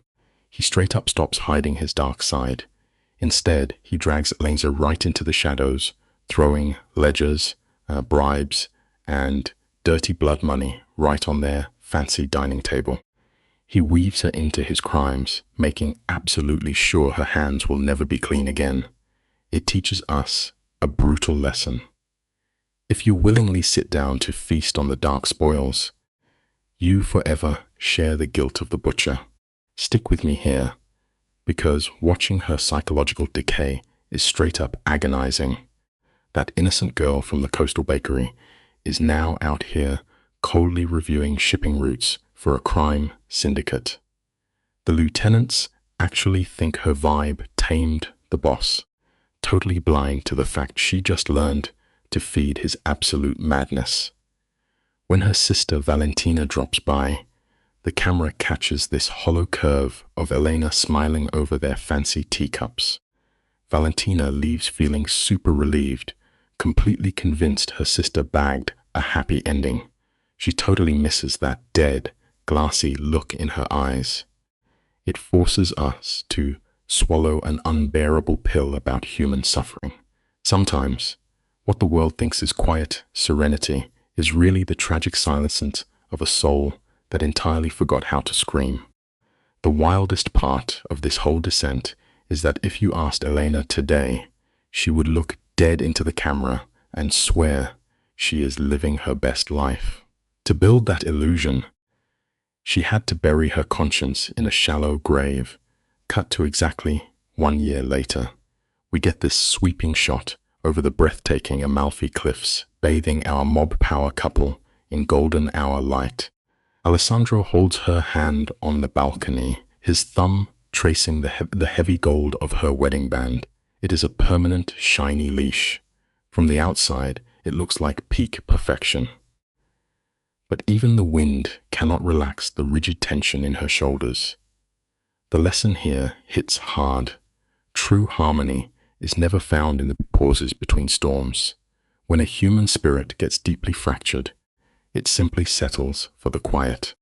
He straight up stops hiding his dark side. Instead, he drags Elena right into the shadows, throwing ledgers, bribes, and dirty blood money right on their fancy dining table. He weaves her into his crimes, making absolutely sure her hands will never be clean again. It teaches us a brutal lesson. If you willingly sit down to feast on the dark spoils, you forever share the guilt of the butcher. Stick with me here, because watching her psychological decay is straight up agonizing. That innocent girl from the coastal bakery is now out here coldly reviewing shipping routes for a crime syndicate. The lieutenants actually think her vibe tamed the boss, totally blind to the fact she just learned to feed his absolute madness. When her sister Valentina drops by, the camera catches this hollow curve of Elena smiling over their fancy teacups. Valentina leaves feeling super relieved, completely convinced her sister bagged a happy ending. She totally misses that dead, glassy look in her eyes. It forces us to swallow an unbearable pill about human suffering. Sometimes, what the world thinks is quiet serenity is really the tragic silence of a soul that entirely forgot how to scream. The wildest part of this whole descent is that if you asked Elena today, she would look dead into the camera and swear she is living her best life. To build that illusion, she had to bury her conscience in a shallow grave. Cut to exactly 1 year later, we get this sweeping shot over the breathtaking Amalfi Cliffs, bathing our mob power couple in golden hour light. Alessandro holds her hand on the balcony, his thumb tracing the heavy gold of her wedding band. It is a permanent, shiny leash. From the outside, it looks like peak perfection. But even the wind cannot relax the rigid tension in her shoulders. The lesson here hits hard. True harmony is never found in the pauses between storms. When a human spirit gets deeply fractured, it simply settles for the quiet.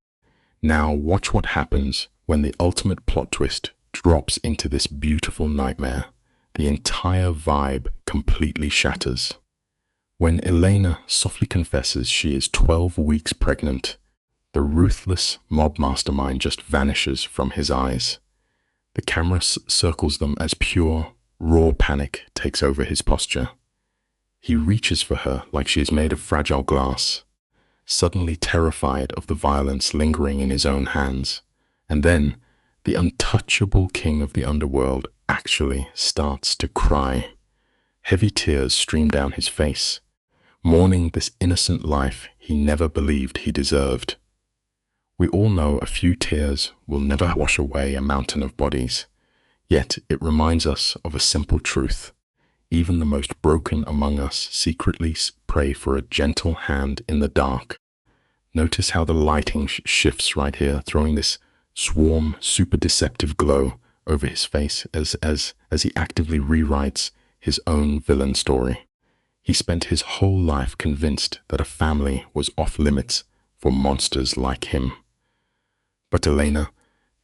Now watch what happens when the ultimate plot twist drops into this beautiful nightmare. The entire vibe completely shatters. When Elena softly confesses she is 12 weeks pregnant, the ruthless mob mastermind just vanishes from his eyes. The camera circles them as pure, raw panic takes over his posture. He reaches for her like she is made of fragile glass, suddenly terrified of the violence lingering in his own hands. And then, the untouchable king of the underworld actually starts to cry. Heavy tears stream down his face, mourning this innocent life he never believed he deserved. We all know a few tears will never wash away a mountain of bodies, yet it reminds us of a simple truth. Even the most broken among us secretly pray for a gentle hand in the dark. Notice how the lighting shifts right here, throwing this warm, super deceptive glow over his face as he actively rewrites his own villain story. He spent his whole life convinced that a family was off limits for monsters like him. But Elena,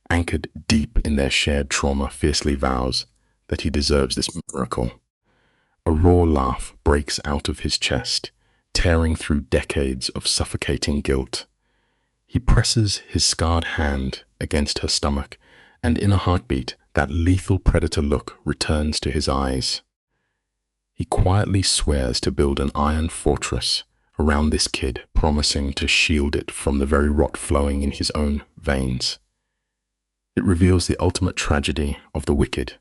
anchored deep in their shared trauma, fiercely vows that he deserves this miracle. A raw laugh breaks out of his chest, tearing through decades of suffocating guilt. He presses his scarred hand against her stomach, and in a heartbeat, that lethal predator look returns to his eyes. He quietly swears to build an iron fortress around this kid, promising to shield it from the very rot flowing in his own veins. It reveals the ultimate tragedy of the wicked.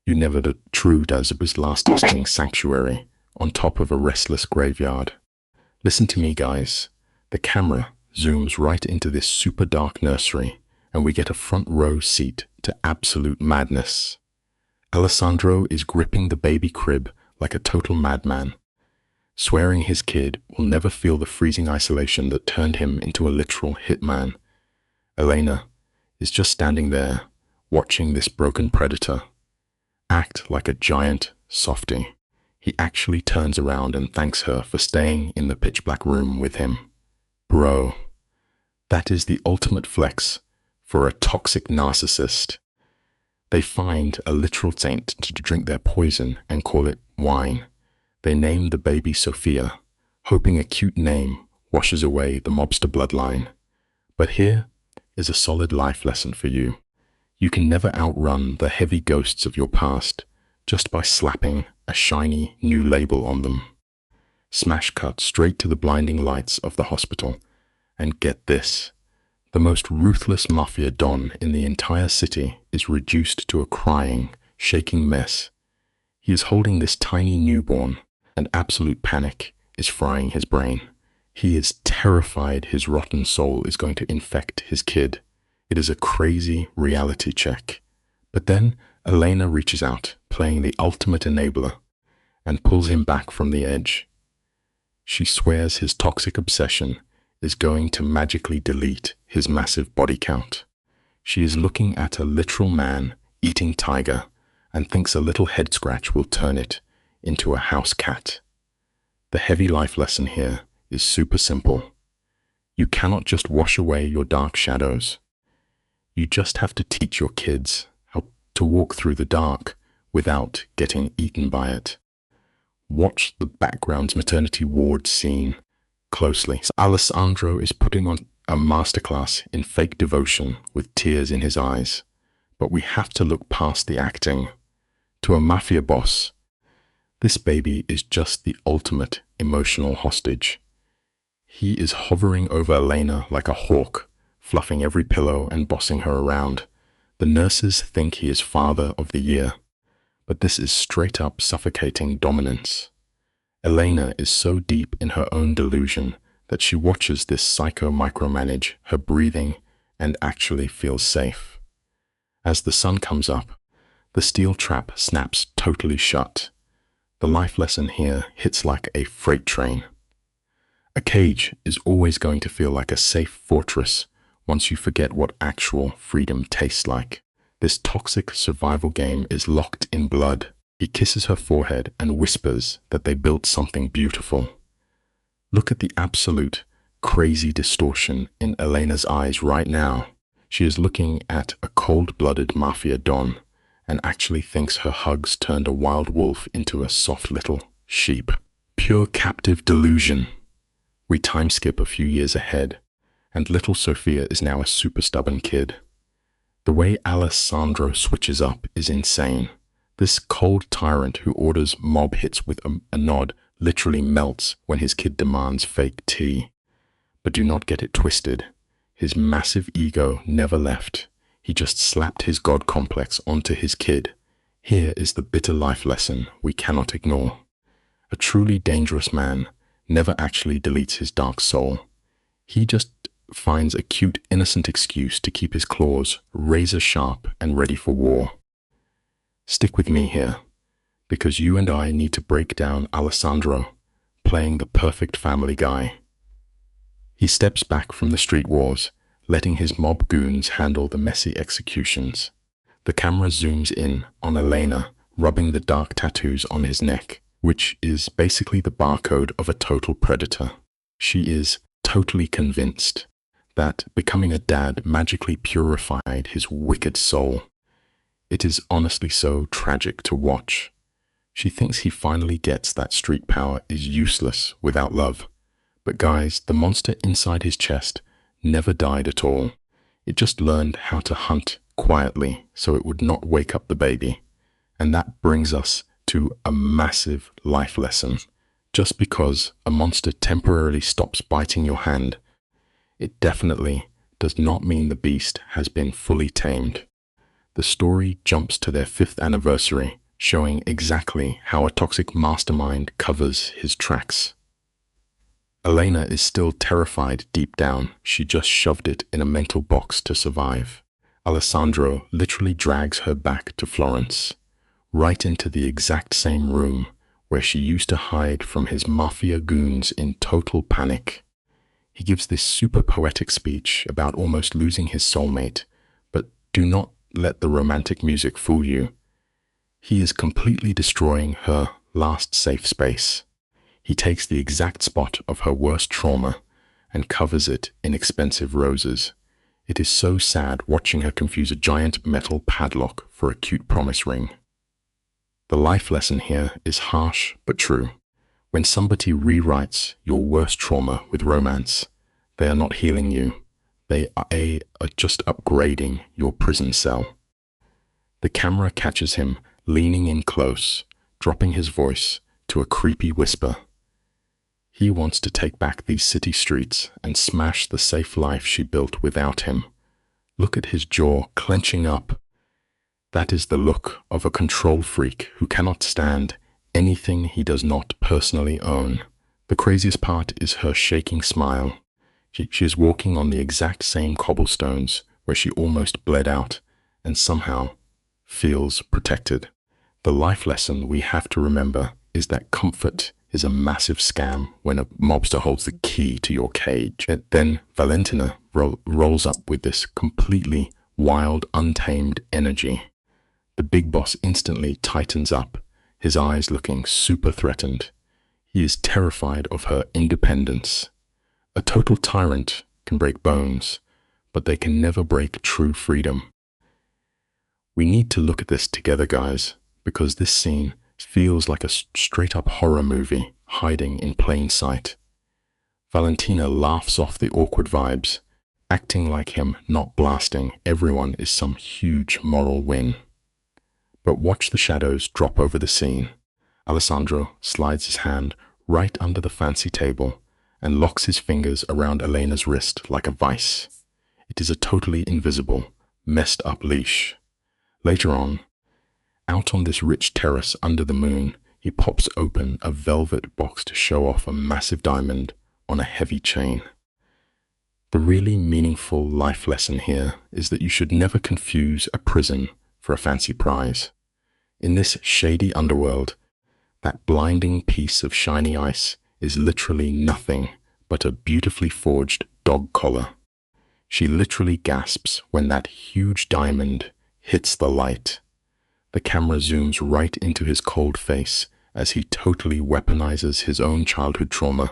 You never the true Dazuba's last resting sanctuary on top of a restless graveyard. Listen to me, guys. The camera zooms right into this super dark nursery, and we get a front row seat to absolute madness. Alessandro is gripping the baby crib like a total madman, swearing his kid will never feel the freezing isolation that turned him into a literal hitman. Elena is just standing there, watching this broken predator act like a giant softie. He actually turns around and thanks her for staying in the pitch-black room with him. Bro, that is the ultimate flex for a toxic narcissist. They find a literal saint to drink their poison and call it wine. They name the baby Sophia, hoping a cute name washes away the mobster bloodline. But here is a solid life lesson for you. You can never outrun the heavy ghosts of your past just by slapping a shiny new label on them. Smash cut straight to the blinding lights of the hospital. And get this, the most ruthless mafia don in the entire city is reduced to a crying, shaking mess. He is holding this tiny newborn, and absolute panic is frying his brain. He is terrified his rotten soul is going to infect his kid. It is a crazy reality check. But then Elena reaches out, playing the ultimate enabler, and pulls him back from the edge. She swears his toxic obsession is going to magically delete his massive body count. She is looking at a literal man-eating tiger and thinks a little head scratch will turn it into a house cat. The heavy life lesson here is super simple. You cannot just wash away your dark shadows. You just have to teach your kids how to walk through the dark without getting eaten by it. Watch the background's maternity ward scene closely. Alessandro is putting on a masterclass in fake devotion with tears in his eyes. But we have to look past the acting. To a mafia boss, this baby is just the ultimate emotional hostage. He is hovering over Elena like a hawk, fluffing every pillow and bossing her around. The nurses think he is father of the year, but this is straight up suffocating dominance. Elena is so deep in her own delusion that she watches this psycho micromanage her breathing and actually feels safe. As the sun comes up, the steel trap snaps totally shut. The life lesson here hits like a freight train. A cage is always going to feel like a safe fortress once you forget what actual freedom tastes like. This toxic survival game is locked in blood. He kisses her forehead and whispers that they built something beautiful. Look at the absolute crazy distortion in Elena's eyes right now. She is looking at a cold-blooded mafia don and actually thinks her hugs turned a wild wolf into a soft little sheep. Pure captive delusion. We time skip a few years ahead, and little Sophia is now a super stubborn kid. The way Alessandro switches up is insane. This cold tyrant who orders mob hits with a nod literally melts when his kid demands fake tea. But do not get it twisted. His massive ego never left. He just slapped his god complex onto his kid. Here is the bitter life lesson we cannot ignore. A truly dangerous man never actually deletes his dark soul. He just finds a cute, innocent excuse to keep his claws razor sharp and ready for war. Stick with me here, because you and I need to break down Alessandro, playing the perfect family guy. He steps back from the street wars, letting his mob goons handle the messy executions. The camera zooms in on Elena, rubbing the dark tattoos on his neck, which is basically the barcode of a total predator. She is totally convinced that becoming a dad magically purified his wicked soul. It is honestly so tragic to watch. She thinks he finally gets that street power is useless without love. But guys, the monster inside his chest never died at all. It just learned how to hunt quietly so it would not wake up the baby. And that brings us to a massive life lesson. Just because a monster temporarily stops biting your hand, it definitely does not mean the beast has been fully tamed. The story jumps to their 5th anniversary, showing exactly how a toxic mastermind covers his tracks. Elena is still terrified deep down. She just shoved it in a mental box to survive. Alessandro literally drags her back to Florence, right into the exact same room where she used to hide from his mafia goons in total panic. He gives this super poetic speech about almost losing his soulmate, but do not let the romantic music fool you. He is completely destroying her last safe space. He takes the exact spot of her worst trauma and covers it in expensive roses. It is so sad watching her confuse a giant metal padlock for a cute promise ring. The life lesson here is harsh but true. When somebody rewrites your worst trauma with romance, they are not healing you. They are just upgrading your prison cell. The camera catches him leaning in close, dropping his voice to a creepy whisper. He wants to take back these city streets and smash the safe life she built without him. Look at his jaw clenching up. That is the look of a control freak who cannot stand anything he does not personally own. The craziest part is her shaking smile. She is walking on the exact same cobblestones where she almost bled out and somehow feels protected. The life lesson we have to remember is that comfort is a massive scam when a mobster holds the key to your cage. And then Valentina rolls up with this completely wild, untamed energy. The big boss instantly tightens up, his eyes looking super threatened. He is terrified of her independence. A total tyrant can break bones, but they can never break true freedom. We need to look at this together, guys, because this scene feels like a straight-up horror movie hiding in plain sight. Valentina laughs off the awkward vibes, acting like him not blasting everyone is some huge moral win. But watch the shadows drop over the scene. Alessandro slides his hand right under the fancy table and locks his fingers around Elena's wrist like a vice. It is a totally invisible, messed up leash. Later on, out on this rich terrace under the moon, he pops open a velvet box to show off a massive diamond on a heavy chain. The really meaningful life lesson here is that you should never confuse a prison for a fancy prize. In this shady underworld, that blinding piece of shiny ice is literally nothing but a beautifully forged dog collar. She literally gasps when that huge diamond hits the light. The camera zooms right into his cold face as he totally weaponizes his own childhood trauma,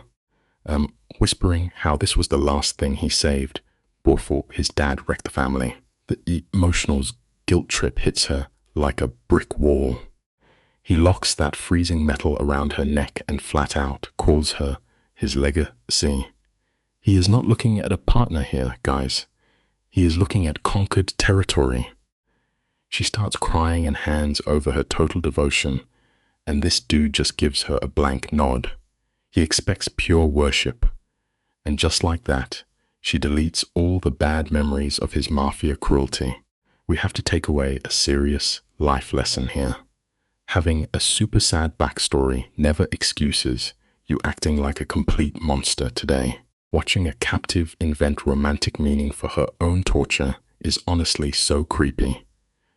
whispering how this was the last thing he saved before his dad wrecked the family. The emotional guilt trip hits her like a brick wall. He locks that freezing metal around her neck and flat out calls her his legacy. He is not looking at a partner here, guys. He is looking at conquered territory. She starts crying and hands over her total devotion, and this dude just gives her a blank nod. He expects pure worship. And just like that, she deletes all the bad memories of his mafia cruelty. We have to take away a serious life lesson here. Having a super sad backstory never excuses you acting like a complete monster today. Watching a captive invent romantic meaning for her own torture is honestly so creepy.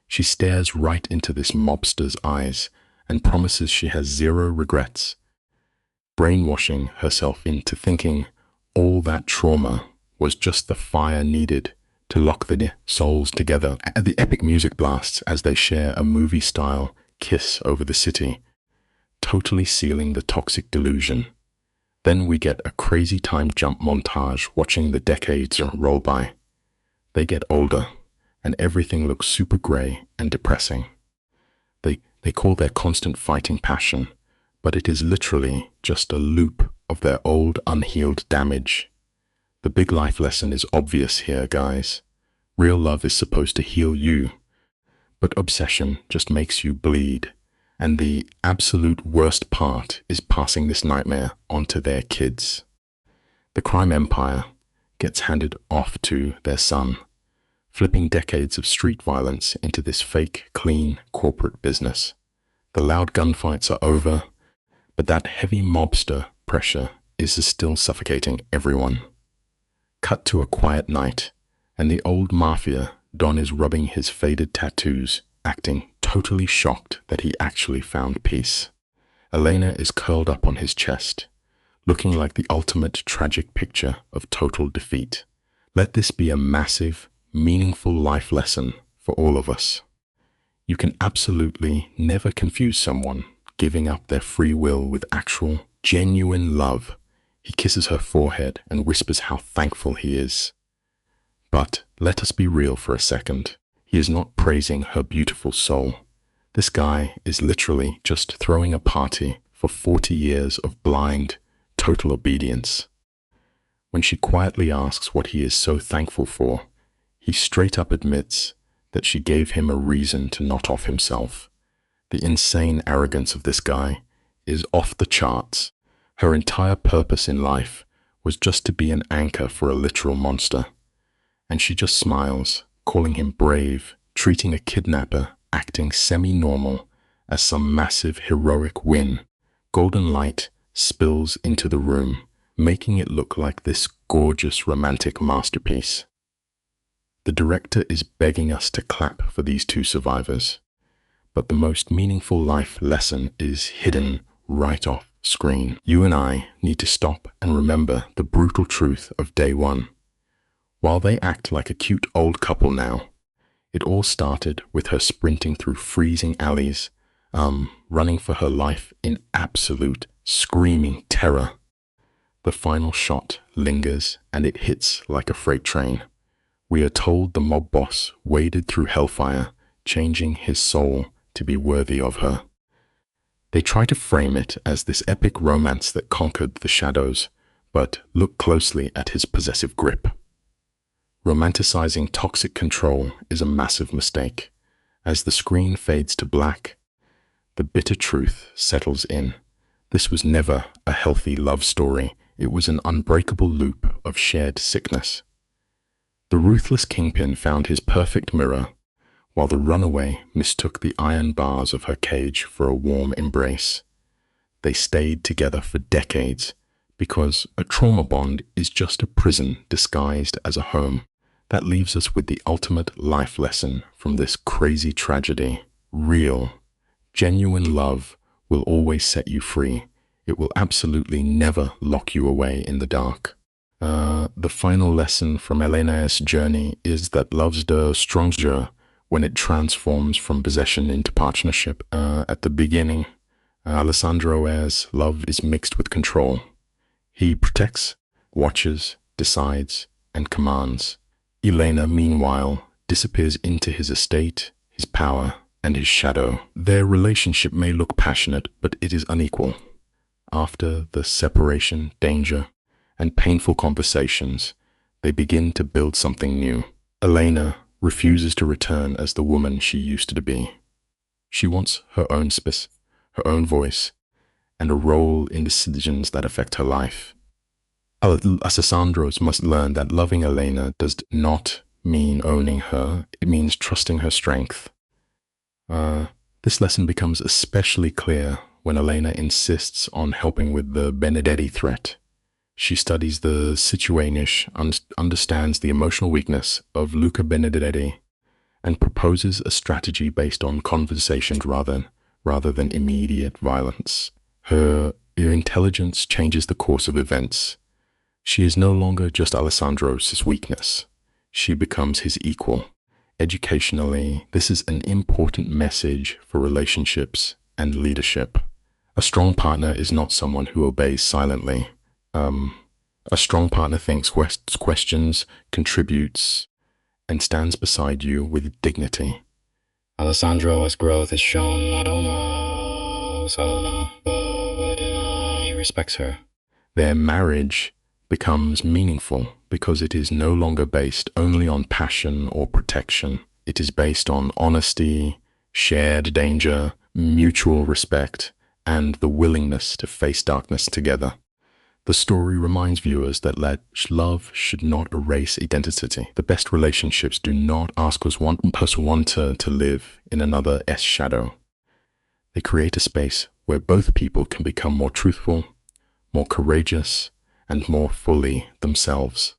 She stares right into this mobster's eyes and promises she has zero regrets, brainwashing herself into thinking all that trauma was just the fire needed to lock the souls together. The epic music blasts as they share a movie-style kiss over the city, totally sealing the toxic delusion. Then we get a crazy time jump montage watching the decades roll by. They get older, and everything looks super grey and depressing. They call their constant fighting passion, but it is literally just a loop of their old unhealed damage. The big life lesson is obvious here, guys. Real love is supposed to heal you, but obsession just makes you bleed. And the absolute worst part is passing this nightmare onto their kids. The crime empire gets handed off to their son, flipping decades of street violence into this fake, clean corporate business. The loud gunfights are over, but that heavy mobster pressure is still suffocating everyone. Cut to a quiet night, and the old mafia don is rubbing his faded tattoos, acting totally shocked that he actually found peace. Elena is curled up on his chest, looking like the ultimate tragic picture of total defeat. Let this be a massive, meaningful life lesson for all of us. You can absolutely never confuse someone giving up their free will with actual, genuine love. He kisses her forehead and whispers how thankful he is. But let us be real for a second. He is not praising her beautiful soul. This guy is literally just throwing a party for 40 years of blind, total obedience. When she quietly asks what he is so thankful for, he straight up admits that she gave him a reason to not off himself. The insane arrogance of this guy is off the charts. Her entire purpose in life was just to be an anchor for a literal monster. And she just smiles, calling him brave, treating a kidnapper acting semi-normal as some massive heroic win. Golden light spills into the room, making it look like this gorgeous romantic masterpiece. The director is begging us to clap for these two survivors, but the most meaningful life lesson is hidden right off screen. You and I need to stop and remember the brutal truth of day one. While they act like a cute old couple now, it all started with her sprinting through freezing alleys running for her life in absolute screaming terror. The final shot lingers and it hits like a freight train. We are told the mob boss waded through hellfire, changing his soul to be worthy of her. They try to frame it as this epic romance that conquered the shadows, but look closely at his possessive grip. Romanticizing toxic control is a massive mistake. As the screen fades to black, the bitter truth settles in. This was never a healthy love story. It was an unbreakable loop of shared sickness. The ruthless kingpin found his perfect mirror, while the runaway mistook the iron bars of her cage for a warm embrace. They stayed together for decades because a trauma bond is just a prison disguised as a home. That leaves us with the ultimate life lesson from this crazy tragedy. Real, genuine love will always set you free. It will absolutely never lock you away in the dark. The final lesson from Elena's journey is that love's stronger when it transforms from possession into partnership. At the beginning, Alessandro's love is mixed with control. He protects, watches, decides, and commands. Elena, meanwhile, disappears into his estate, his power, and his shadow. Their relationship may look passionate, but it is unequal. After the separation, danger, and painful conversations, they begin to build something new. Elena refuses to return as the woman she used to be. She wants her own space, her own voice, and a role in decisions that affect her life. Alessandros must learn that loving Elena does not mean owning her, it means trusting her strength. This lesson becomes especially clear when Elena insists on helping with the Benedetti threat. She studies the situation, understands the emotional weakness of Luca Benedetti, and proposes a strategy based on conversation rather than immediate violence. Her intelligence changes the course of events. She is no longer just Alessandro's weakness. She becomes his equal. Educationally, this is an important message for relationships and leadership. A strong partner is not someone who obeys silently. A strong partner thinks, questions, contributes, and stands beside you with dignity. Alessandro's growth is shown not only but he respects her. Their marriage becomes meaningful because it is no longer based only on passion or protection. It is based on honesty, shared danger, mutual respect, and the willingness to face darkness together. The story reminds viewers that love should not erase identity. The best relationships do not ask us one to live in another's shadow. They create a space where both people can become more truthful, more courageous, and more fully themselves.